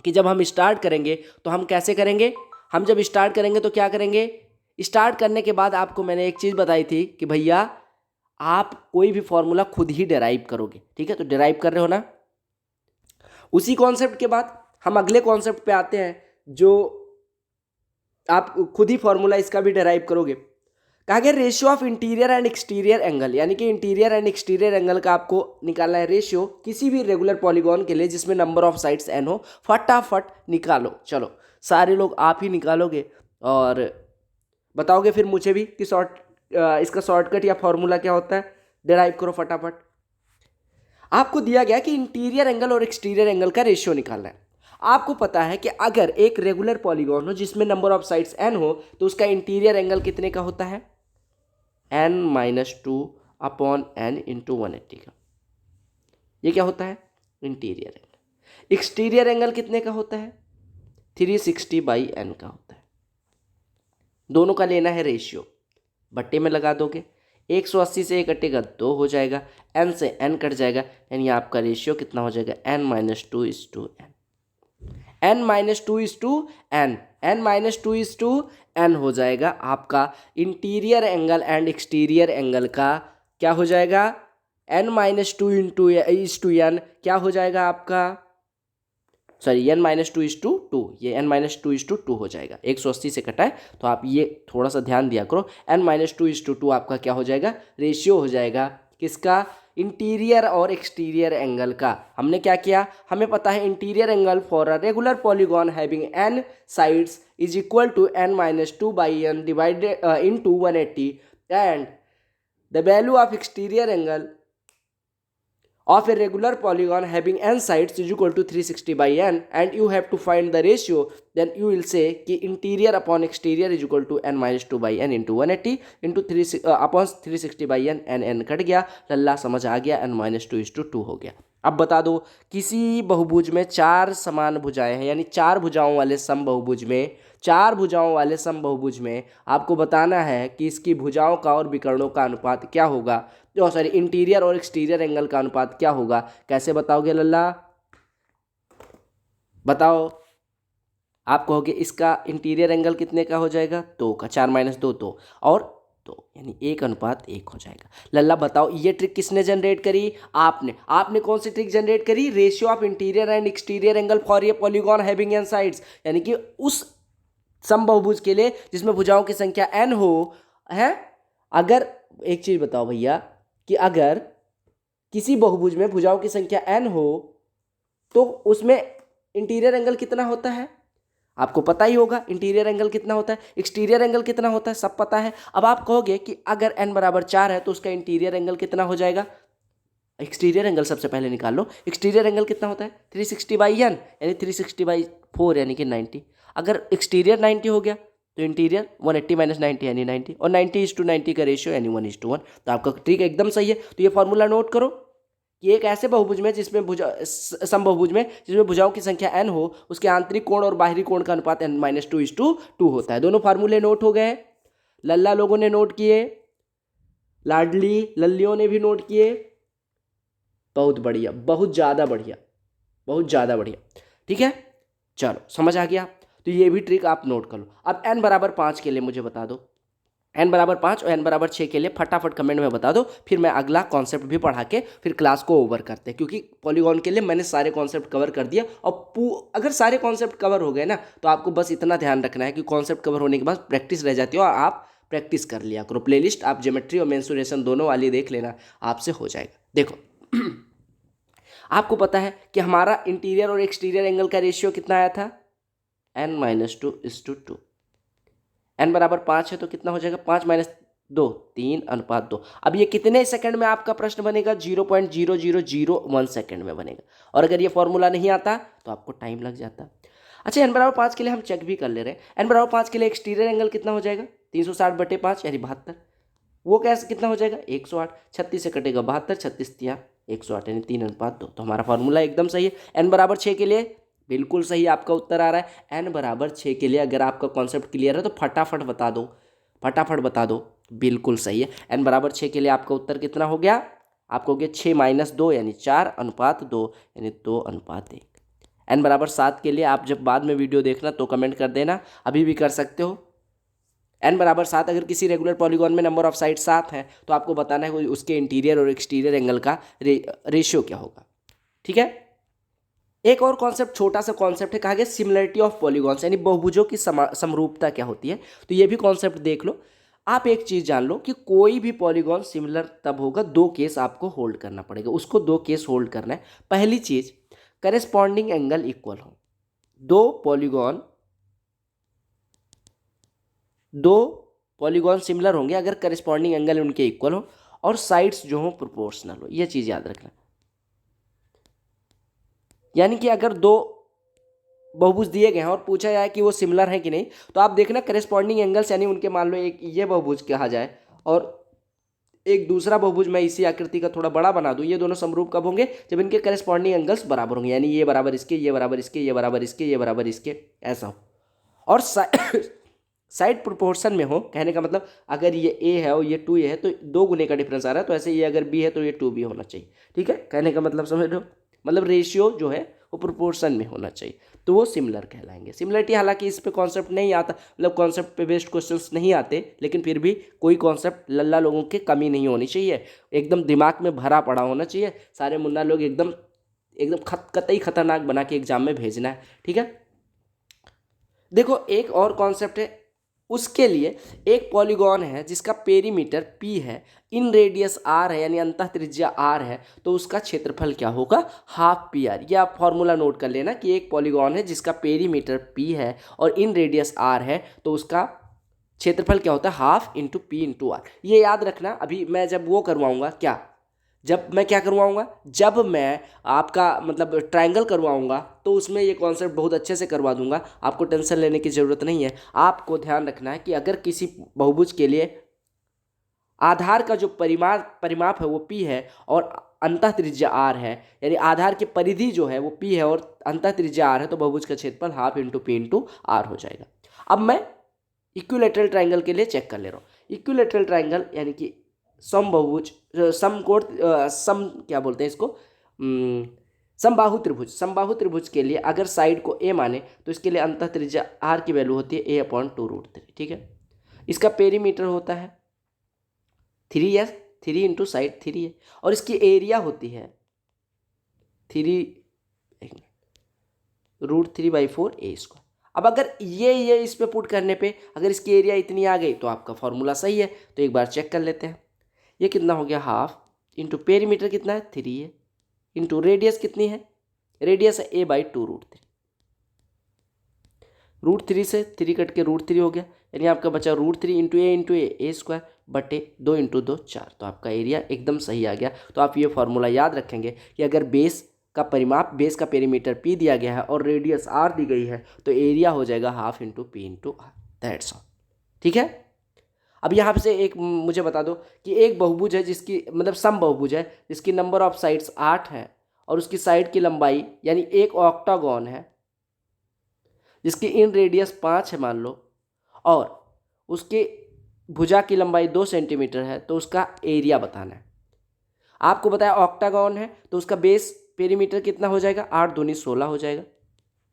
Speaker 1: कि जब हम स्टार्ट करेंगे तो हम कैसे करेंगे? हम जब स्टार्ट करेंगे तो क्या करेंगे? स्टार्ट करने के बाद आपको मैंने एक चीज़ बताई थी कि भैया आप कोई भी फॉर्मूला खुद ही डेराइव करोगे, ठीक है? तो डेराइव कर रहे हो ना? उसी कॉन्सेप्ट के बाद हम अगले कॉन्सेप्ट पे आते हैं, जो आप खुद ही फॉर्मूला इसका भी डेराइव करोगे। कहा गया ratio of interior and exterior angle, यानी कि इंटीरियर एंड एक्सटीरियर एंगल का आपको निकालना है रेशियो किसी भी रेगुलर पॉलीगॉन के लिए जिसमें नंबर ऑफ साइड्स n हो। फटाफट निकालो। चलो सारे लोग आप ही निकालोगे और बताओगे फिर मुझे भी कि इसका शॉर्टकट या फॉर्मूला क्या होता है। डेराइव करो फटाफट। आपको दिया गया कि इंटीरियर एंगल और एक्सटीरियर एंगल का रेशियो निकालना है। आपको पता है कि अगर एक रेगुलर पॉलीगॉन हो जिसमें नंबर ऑफ साइड्स n हो तो उसका इंटीरियर एंगल कितने का होता है? n-2/n × 180 का। ये क्या होता है? Interior angle. एक्सटीरियर एंगल कितने का होता है? 360/n का होता है। दोनों का लेना है रेशियो, बट्टे में लगा दोगे। 180 से 1 कटेगा 2 हो जाएगा, n से n कट जाएगा, यानी आपका रेशियो कितना हो जाएगा? n-2:n। n-2:n हो जाएगा आपका interior angle and exterior angle का। क्या हो जाएगा? n-2:n क्या हो जाएगा आपका? सॉरी, n-2:2, ये n-2:2 हो जाएगा। 180 से कटा है तो आप ये थोड़ा सा ध्यान दिया करो। n-2:2 आपका क्या हो जाएगा? रेशियो हो जाएगा किसका? इंटीरियर और एक्सटीरियर एंगल का। हमने क्या किया, हमें पता है interior angle for a regular polygon having n sides is equal to n-2/n divided into 180 and the value of exterior angle of a regular polygon having n sides is equal to 360 by n and you have to find the ratio, then you will say कि interior upon exterior is equal to n-2 by n into 180 into 3 upon 360 by n, n cut गया, लल्ला समझ आ गया, n-2:2 हो गया। अब बता दो किसी बहुभुज में चार समान भुजाएं हैं, यानी चार भुजाओं वाले समबहुभुज में, चार भुजाओं वाले समबहुभुज में आपको बताना है कि इसकी भुजाओं का और विकर्णों का अनुपात क्या होगा, जो सॉरी इंटीरियर और एक्सटीरियर एंगल का अनुपात क्या होगा। कैसे बताओगे लल्ला, बताओ। आप कहोगे इसका इंटीरियर एंगल कितने का हो जाएगा, 2 का, 4 - 2 2 और 2, यानी 1:1 हो जाएगा। लल्ला बताओ ये ट्रिक किसने जनरेट करी, आपने। आपने कौन सी ट्रिक जनरेट करी, ratio of interior and exterior angle for a polygon having an sides, यानी कि उस समबहुभुज के लिए जिसमें भुजाओं की संख्या n हो, है। अगर एक चीज बताओ भैया कि अगर किसी बहुभुज में भुजाओं की संख्या n हो तो उसमें इंटीरियर एंगल कितना होता है, आपको पता ही होगा इंटीरियर एंगल कितना होता है, एक्सटीरियर एंगल कितना होता है, सब पता है। अब आप कहोगे कि अगर n = 4 है तो उसका इंटीरियर एंगल कितना हो जाएगा, एक्सटीरियर एंगल सबसे पहले निकाल लो। एक्सटीरियर एंगल कितना होता है 360/n, यानी 360/4 यानी कि 90। अगर एक्सटीरियर 90 हो गया तो इंटीरियर 180 - 90 यानी 90, और 90:90 का रेशियो यानी 1:1। तो आपका ट्रिक एकदम सही है। तो ये फॉर्मूला नोट करो कि एक ऐसे बहुभुज में जिसमें समबहुभुज में जिसमें भुजाओं की संख्या n हो, उसके आंतरिक कोण और बाहरी कोण का अनुपात n-2:2 होता है। दोनों फार्मूले नोट हो गए, लल्ला लोगों ने नोट किए, लाडली लल्लियों ने भी नोट किए, बहुत बढ़िया, बहुत ज़्यादा बढ़िया, बहुत ज़्यादा बढ़िया। ठीक है, चलो समझ आ गया। तो ये भी ट्रिक आप नोट कर लो। अब n = 5 के लिए मुझे बता दो, n = 5 और n = 6 के लिए फटाफट कमेंट में बता दो, फिर मैं अगला कॉन्सेप्ट भी पढ़ा के फिर क्लास को ओवर करते हैं, क्योंकि पॉलीगॉन के लिए मैंने सारे कॉन्सेप्ट कवर कर दिया। और अगर सारे कॉन्सेप्ट कवर हो गए ना तो आपको बस इतना ध्यान रखना है कि कॉन्सेप्ट कवर होने के बाद प्रैक्टिस रह जाती है, और आप प्रैक्टिस कर लिया करो। प्लेलिस्ट आप ज्योमेट्री और मेंसुरेशन दोनों वाली देख लेना, आपसे हो जाएगा। देखो आपको पता है कि हमारा इंटीरियर और एक्सटीरियर एंगल का रेशियो कितना आया था, n-2:2। n = 5 है तो कितना हो जाएगा, 5 - 2 3:2। अब ये कितने सेकंड में आपका प्रश्न बनेगा, 0.0001 सेकंड में बनेगा। और अगर ये फॉर्मूला नहीं आता तो आपको टाइम लग जाता। अच्छा, n = 5 के लिए हम चेक भी कर ले रहे हैं। n = 5 के लिए एक्सटीरियर एंगल कितना हो जाएगा, 360/5 यानी 72। वो कैसे कितना हो जाएगा, 108। 36 से कटेगा 72, 36 × 108 यानी 3:2। तो हमारा फॉर्मूला एकदम सही है। n = 6 के लिए बिल्कुल सही आपका उत्तर आ रहा है। n = 6 के लिए अगर आपका कॉन्सेप्ट क्लियर है तो फटाफट बता दो, फटाफट बता दो, बिल्कुल सही है। n = 6 के लिए आपका उत्तर कितना हो गया, आपको हो गया 6 - 2 यानी 4:2 यानी 2:1। n = 7 के लिए आप जब बाद में वीडियो देखना तो कमेंट कर देना, अभी भी कर सकते हो। n = 7 अगर किसी रेगुलर पॉलीगॉन में नंबर ऑफ साइड 7 है तो आपको बताना है उसके इंटीरियर और एक्सटीरियर एंगल का रेशियो क्या होगा। ठीक है, एक और कॉन्सेप्ट, छोटा सा कॉन्सेप्ट है, कहा गया सिमिलरिटी ऑफ पॉलीगॉन्स, यानी बहुभुजों की समरूपता क्या होती है। तो ये भी कॉन्सेप्ट देख लो। आप एक चीज जान लो कि कोई भी पॉलीगॉन सिमिलर तब होगा, 2 केस आपको होल्ड करना पड़ेगा, उसको 2 केस होल्ड करना है। पहली चीज, करेस्पॉन्डिंग एंगल इक्वल हो। दो पॉलीगॉन सिमिलर होंगे अगर करेस्पॉन्डिंग एंगल उनके इक्वल हो और साइड्स जो हो प्रोपोर्शनल हो। यह चीज याद रखना, यानी कि अगर 2 बहुभुज दिए गए हैं और पूछा जाए कि वो सिमिलर है कि नहीं, तो आप देखना करेस्पॉन्डिंग एंगल्स, यानी उनके मान लो एक ये बहुभुज कहा जाए और एक दूसरा बहुभुज मैं इसी आकृति का थोड़ा बड़ा बना दूं, ये दोनों समरूप कब होंगे, जब इनके करेस्पॉन्डिंग एंगल्स बराबर होंगे, यानी ये बराबर इसके, ये बराबर इसके, ये बराबर इसके, ये बराबर इसके, ऐसा हो। और साइड प्रोपोर्शन में हो, कहने का मतलब अगर ये a है और ये 2a है तो 2 गुने का डिफरेंस आ रहा है, तो ऐसे ये अगर b है तो ये 2b होना चाहिए। ठीक है, कहने का मतलब समझ लो, मतलब रेशियो जो है वो प्रोपोर्शन में होना चाहिए, तो वो सिमिलर कहलाएंगे। सिमिलरिटी, हालांकि इस पे कॉन्सेप्ट नहीं आता, मतलब कॉन्सेप्ट पे बेस्ड क्वेश्चंस नहीं आते, लेकिन फिर भी कोई कॉन्सेप्ट लल्ला लोगों के कमी नहीं होनी चाहिए, एकदम दिमाग में भरा पड़ा होना चाहिए। सारे मुन्ना लोग एकदम कतई खतरनाक बना के एग्जाम में भेजना है। ठीक है, देखो एक और कॉन्सेप्ट है उसके लिए एक पॉलीगॉन है जिसका पेरीमीटर P है, इन रेडियस R है यानी अंतः त्रिज्या R है, तो उसका क्षेत्रफल क्या होगा, हाफ पी आर। ये आप फॉर्मूला नोट कर लेना कि एक पॉलीगॉन है जिसका पेरीमीटर P है और इन रेडियस R है, तो उसका क्षेत्रफल क्या होता है, half into P into R. ये याद रखना। अभी मैं जब वो करवाऊंगा, जब मैं क्या करवाऊंगा, जब मैं आपका मतलब ट्रायंगल करवाऊंगा तो उसमें ये कॉन्सेप्ट बहुत अच्छे से करवा दूंगा, आपको टेंशन लेने की ज़रूरत नहीं है। आपको ध्यान रखना है कि अगर किसी बहुभुज के लिए आधार का जो परिमाप है वो P है और अंतः त्रिज्या R है, यानी आधार की परिधि जो है वो P है और अंतः त्रिज्या R है, तो बहुभुज का क्षेत्रफल half into P into R हो जाएगा। अब मैं इक्विलेटरल ट्रायंगल के लिए चेक कर ले रहा हूँ। इक्विलेटरल ट्रायंगल यानी कि समबहुभुज, समकोण, सम क्या बोलते हैं इसको, समबाहु त्रिभुज। समबाहु त्रिभुज के लिए अगर साइड को ए माने तो इसके लिए अंतः त्रिज्या आर की वैल्यू होती है a/2√3। ठीक है, इसका पेरीमीटर होता है 3 या 3 इंटू साइड 3 है, और इसकी एरिया होती है 3√3/4 a²। अब अगर ये इस पे पुट करने पे अगर इसकी एरिया इतनी आ गई तो आपका फॉर्मूला सही है। तो एक बार चेक कर लेते हैं। ये कितना हो गया, हाफ इंटू पेरीमीटर कितना है 3 है, इंटू रेडियस कितनी है, रेडियस है a/2√3। √3 से 3 कट के √3 हो गया, यानी आपका बचा √3 इंटू a² बटे 2 इंटू 2 4। तो आपका एरिया एकदम सही आ गया। तो आप ये फॉर्मूला याद रखेंगे कि अगर बेस का पेरीमीटर P दिया गया है और रेडियस R दी गई है तो एरिया हो जाएगा half into P into R. That's all. ठीक है। अब यहाँ से एक मुझे बता दो कि एक बहुभुज है जिसकी मतलब सम बहुभुज है जिसकी नंबर ऑफ साइड्स 8 है और उसकी साइड की लंबाई यानी एक ऑक्टागॉन है जिसकी इन रेडियस 5 है मान लो, और उसके भुजा की लंबाई 2 सेंटीमीटर है, तो उसका एरिया बताना है। आपको बताया ऑक्टागॉन है तो उसका बेस पेरीमीटर कितना हो जाएगा, 8 दूनी 16 हो जाएगा,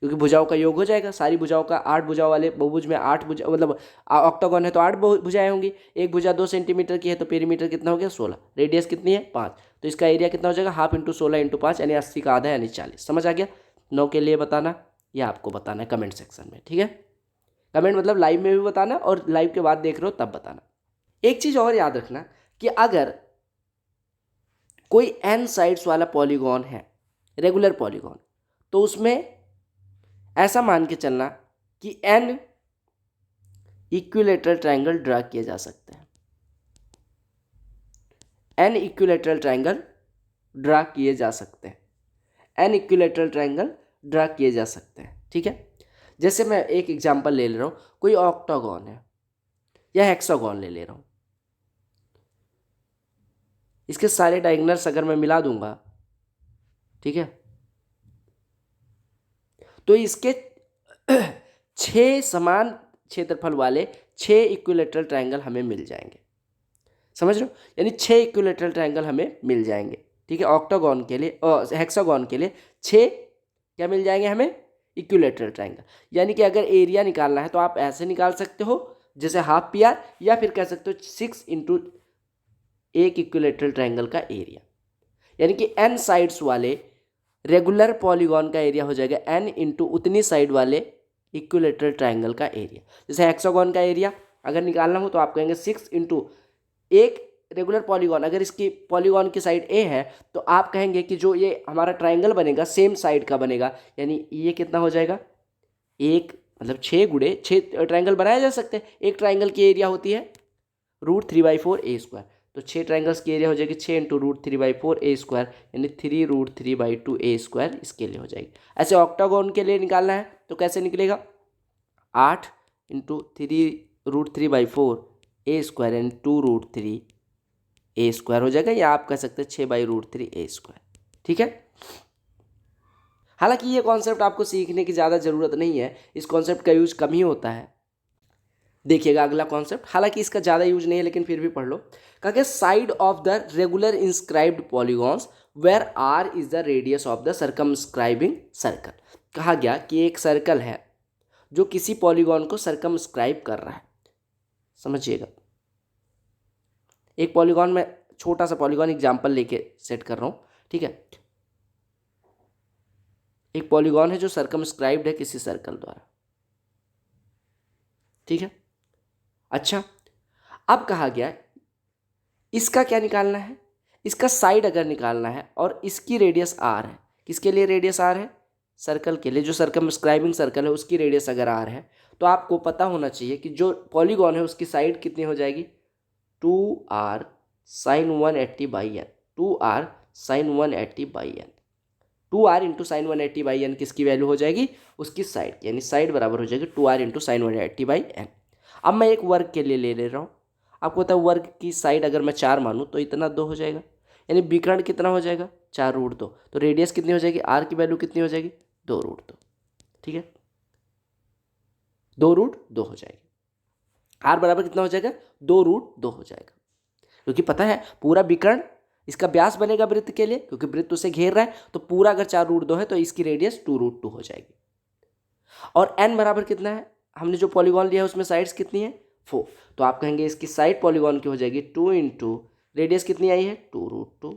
Speaker 1: क्योंकि भुजाओं का योग हो जाएगा। सारी भुजाओं का 8 भुजाओं वाले बहुभुज में 8 भुजा मतलब ऑक्टागॉन है तो 8 भुजाएं होंगी। एक भुजा 2 सेंटीमीटर की है तो पेरीमीटर कितना हो गया 16, रेडियस कितनी है 5, तो इसका एरिया कितना हो जाएगा हाफ इंटू 16 इंटू 5 यानी 80 का आधा यानी 40। समझ आ गया। 9 के लिए बताना या आपको बताना है कमेंट सेक्शन में। ठीक है, कमेंट मतलब लाइव में भी बताना और लाइव के बाद देख रहे हो तब बताना। एक चीज़ और याद रखना कि अगर कोई n साइड्स वाला पॉलीगॉन है, रेगुलर पॉलीगॉन, तो उसमें ऐसा मान के चलना कि n इक्विलेटरल ट्रायंगल ड्रा किए जा सकते हैं। n इक्विलेटरल ट्रायंगल ड्रा किए जा सकते हैं। n इक्विलेटरल ट्रायंगल ड्रा किए जा सकते हैं। ठीक है, जैसे मैं एक एग्जांपल ले रहा हूँ, कोई ऑक्टागॉन है या हेक्सागॉन ले रहा हूँ, इसके सारे डायगोनल्स अगर मैं मिला दूंगा, ठीक है, तो इसके 6 समान क्षेत्रफल वाले 6 इक्विलेटरल ट्रायंगल हमें मिल जाएंगे। समझ रहे हो, यानी 6 इक्विलेटरल ट्रायंगल हमें मिल जाएंगे। ठीक है, ऑक्टागॉन के लिए और हेक्सागॉन के लिए 6 क्या मिल जाएंगे हमें, इक्विलेटरल ट्रायंगल। यानी कि अगर एरिया निकालना है तो आप ऐसे निकाल सकते हो जैसे हाफ पी आर, या फिर कह सकते हो 6 इंटू एक इक्विलेटरल ट्रायंगल का एरिया, यानी कि n साइड्स वाले रेगुलर पॉलीगॉन का एरिया हो जाएगा n इंटू उतनी साइड वाले इक्विलेटरल ट्रायंगल का एरिया। जैसे हेक्सागॉन का एरिया अगर निकालना हो तो आप कहेंगे 6 इंटू एक रेगुलर पॉलीगॉन, अगर इसकी पॉलीगॉन की साइड ए है तो आप कहेंगे कि जो ये हमारा ट्रायंगल बनेगा सेम साइड का बनेगा, यानी ये कितना हो जाएगा, एक मतलब 6 गुणे 6 ट्रायंगल बनाए जा सकते हैं। एक ट्रायंगल की एरिया होती है √3/4 a², तो 6 ट्रायंगल्स की एरिया हो जाएगी 6 इंटू √3/4 a² यानी 3√3/2 a² इसके लिए हो जाएगी। ऐसे ऑक्टागॉन के लिए निकालना है तो कैसे निकलेगा, 8 इंटू 3√3/4 a² यानी 2√3 a² हो जाएगा, या आप कह सकते हैं 6/√3 a²। ठीक है, हालांकि ये कॉन्सेप्ट आपको सीखने की ज़्यादा ज़रूरत नहीं है, इस कॉन्सेप्ट का यूज कम ही होता है। देखिएगा अगला कॉन्सेप्ट, हालांकि इसका ज़्यादा यूज नहीं है लेकिन फिर भी पढ़ लो। कहा कि side of the regular inscribed polygons where R is the radius of the circumscribing circle. कहा गया कि एक सर्कल है जो किसी पॉलीगॉन को सर्कमस्क्राइब कर रहा है। समझिएगा, एक पॉलीगॉन में छोटा सा पॉलीगॉन एग्जाम्पल लेके सेट कर रहा हूँ। ठीक है, एक पॉलीगॉन है जो सर्कमस्क्राइब्ड है किसी सर्कल द्वारा। ठीक है, अच्छा, अब कहा गया इसका क्या निकालना है, इसका साइड अगर निकालना है और इसकी रेडियस आर है, किसके लिए रेडियस आर है, सर्कल के लिए, जो सर्कमस्क्राइबिंग सर्कल है उसकी रेडियस अगर आर है, तो आपको पता होना चाहिए कि जो पॉलीगॉन है उसकी साइड कितनी हो जाएगी, 2r sin 180 by N, 2r sin 180 by N, 2r into sine 180 by N किसकी वैल्यू हो जाएगी, उसकी साइड की, यानी साइड बराबर हो जाएगी 2r into sine 180 by N. अब मैं एक वर्ग के लिए ले रहा हूँ, आपको पता है वर्ग की साइड अगर मैं 4 मानूँ तो इतना 2 हो जाएगा, यानी विकर्ण कितना हो जाएगा, 4√2, तो रेडियस कितनी हो जाएगी, आर की वैल्यू कितनी हो जाएगी, 2√2, ठीक है, 2√2 हो जाएगी, आर बराबर कितना हो जाएगा, 2√2 हो जाएगा, क्योंकि पता है पूरा विकर्ण इसका व्यास बनेगा वृत्त के लिए, क्योंकि वृत्त उसे घेर रहा है, तो पूरा अगर 4√2 है तो इसकी रेडियस 2√2 हो जाएगी। और n बराबर कितना है, हमने जो पॉलीगॉन लिया है उसमें साइड्स कितनी है, 4, तो आप कहेंगे इसकी साइड पॉलीगॉन की हो जाएगी 2 इंटू रेडियस कितनी आई है, 2√2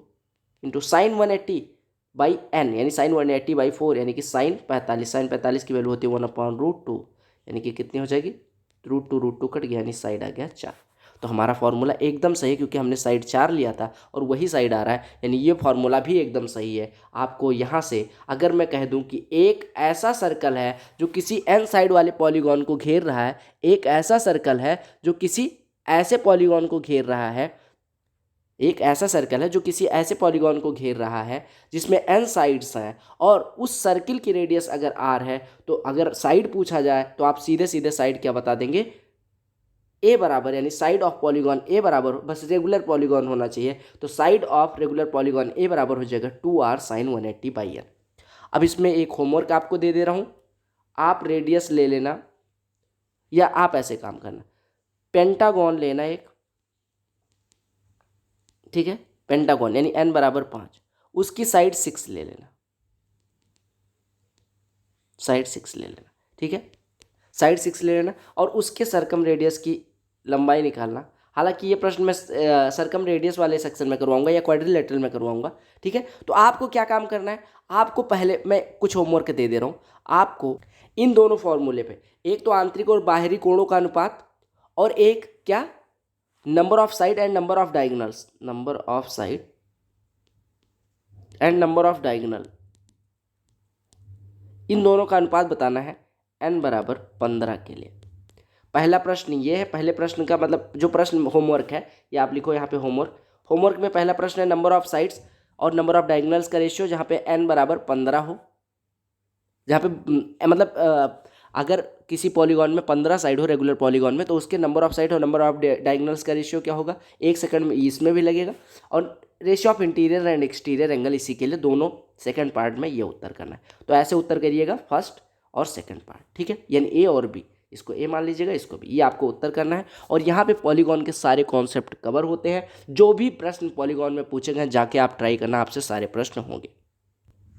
Speaker 1: इंटू साइन 180 बाई एन, यानी साइन 180 बाई 4, यानी कि साइन 45, साइन 45 की वैल्यू होती है 1/√2, यानी कि कितनी हो जाएगी, √2 कट गया, यानी साइड आ गया 4। तो हमारा फॉर्मूला एकदम सही है, क्योंकि हमने साइड 4 लिया था और वही साइड आ रहा है, यानी ये फॉर्मूला भी एकदम सही है। आपको यहाँ से अगर मैं कह दूँ कि एक ऐसा सर्कल है जो किसी एन साइड वाले पॉलीगॉन को घेर रहा है, एक ऐसा सर्कल है जो किसी ऐसे पॉलीगॉन को घेर रहा है, एक ऐसा सर्कल है जो किसी ऐसे पॉलीगॉन को घेर रहा है जिसमें एन साइड्स हैं, और उस सर्किल की रेडियस अगर आर है, तो अगर साइड पूछा जाए तो आप सीधे सीधे साइड क्या बता देंगे, ए बराबर, यानी साइड ऑफ पॉलीगॉन ए बराबर, बस रेगुलर पॉलीगॉन होना चाहिए, तो साइड ऑफ रेगुलर पॉलीगॉन ए बराबर हो जाएगा 2r sin 180 बाई एन। अब इसमें एक होमवर्क आपको दे दे रहा हूँ, आप रेडियस ले लेना, या आप ऐसे काम करना, पेंटागॉन लेना एक, ठीक है, पेंटागॉन यानी n बराबर 5, उसकी साइड 6 ले लेना, साइड 6 ले लेना, ठीक है, साइड 6 ले लेना, और उसके सर्कम रेडियस की लंबाई निकालना। हालांकि ये प्रश्न मैं सर्कम रेडियस वाले सेक्शन में करवाऊंगा या क्वाड्रिलेटरल में करवाऊंगा, ठीक है। तो आपको क्या काम करना है, आपको पहले मैं कुछ होमवर्क दे दे रहा हूँ आपको, इन दोनों फॉर्मूले पे, एक तो आंतरिक और बाहरी कोणों का अनुपात, और एक क्या, number of side and number of diagonals, number of side and number of diagonal, इन दोनों का अनुपात बताना है n बराबर 15 के लिए। पहला प्रश्न ये है, पहले प्रश्न का मतलब जो प्रश्न होमवर्क है ये आप लिखो यहाँ पे होमवर्क में पहला प्रश्न है नंबर ऑफ साइड्स और नंबर ऑफ डायगोनल्स का रेशियो, जहाँ पे n बराबर 15 हो, जहाँ पे मतलब अगर किसी पॉलीगॉन में 15 साइड हो रेगुलर पॉलीगॉन में, तो उसके नंबर ऑफ साइड और नंबर ऑफ डायगोनल्स का रेशियो क्या होगा, 1 सेकंड में इसमें भी लगेगा, और ratio of interior and exterior angle, इसी के लिए दोनों सेकंड पार्ट में ये उत्तर करना है। तो ऐसे उत्तर करिएगा फर्स्ट और सेकंड पार्ट, ठीक है, यानी ए और बी, इसको ए मान लीजिएगा, इसको भी, ये आपको उत्तर करना है। और यहाँ पे पॉलीगॉन के सारे कॉन्सेप्ट कवर होते हैं, जो भी प्रश्न पॉलीगॉन में पूछे गए जाके आप ट्राई करना, आपसे सारे प्रश्न होंगे।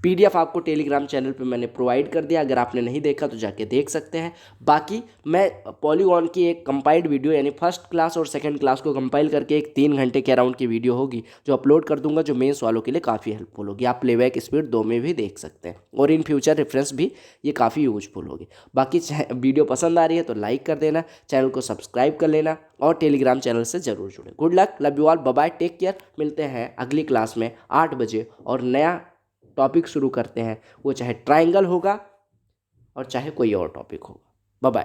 Speaker 1: पीडीएफ आपको टेलीग्राम चैनल पे मैंने प्रोवाइड कर दिया, अगर आपने नहीं देखा तो जाके देख सकते हैं। बाकी मैं पॉलीगॉन की एक कंपाइल्ड वीडियो, यानी फर्स्ट क्लास और सेकंड क्लास को कंपाइल करके एक 3 घंटे के अराउंड की वीडियो होगी जो अपलोड कर दूंगा, जो मेंस वालों के लिए काफ़ी हेल्पफुल होगी। आप प्लेबैक स्पीड 2 में भी देख सकते हैं, और इन फ्यूचर रेफरेंस भी ये काफ़ी यूजफुल होगी। बाकी वीडियो पसंद आ रही है तो लाइक कर देना, चैनल को सब्सक्राइब कर लेना, और टेलीग्राम चैनल से ज़रूर जुड़े। Good luck, love you all, bye bye, take care. मिलते हैं अगली क्लास में 8 बजे, और नया टॉपिक शुरू करते हैं, वो चाहे ट्रायंगल होगा और चाहे कोई और टॉपिक होगा। Bye bye.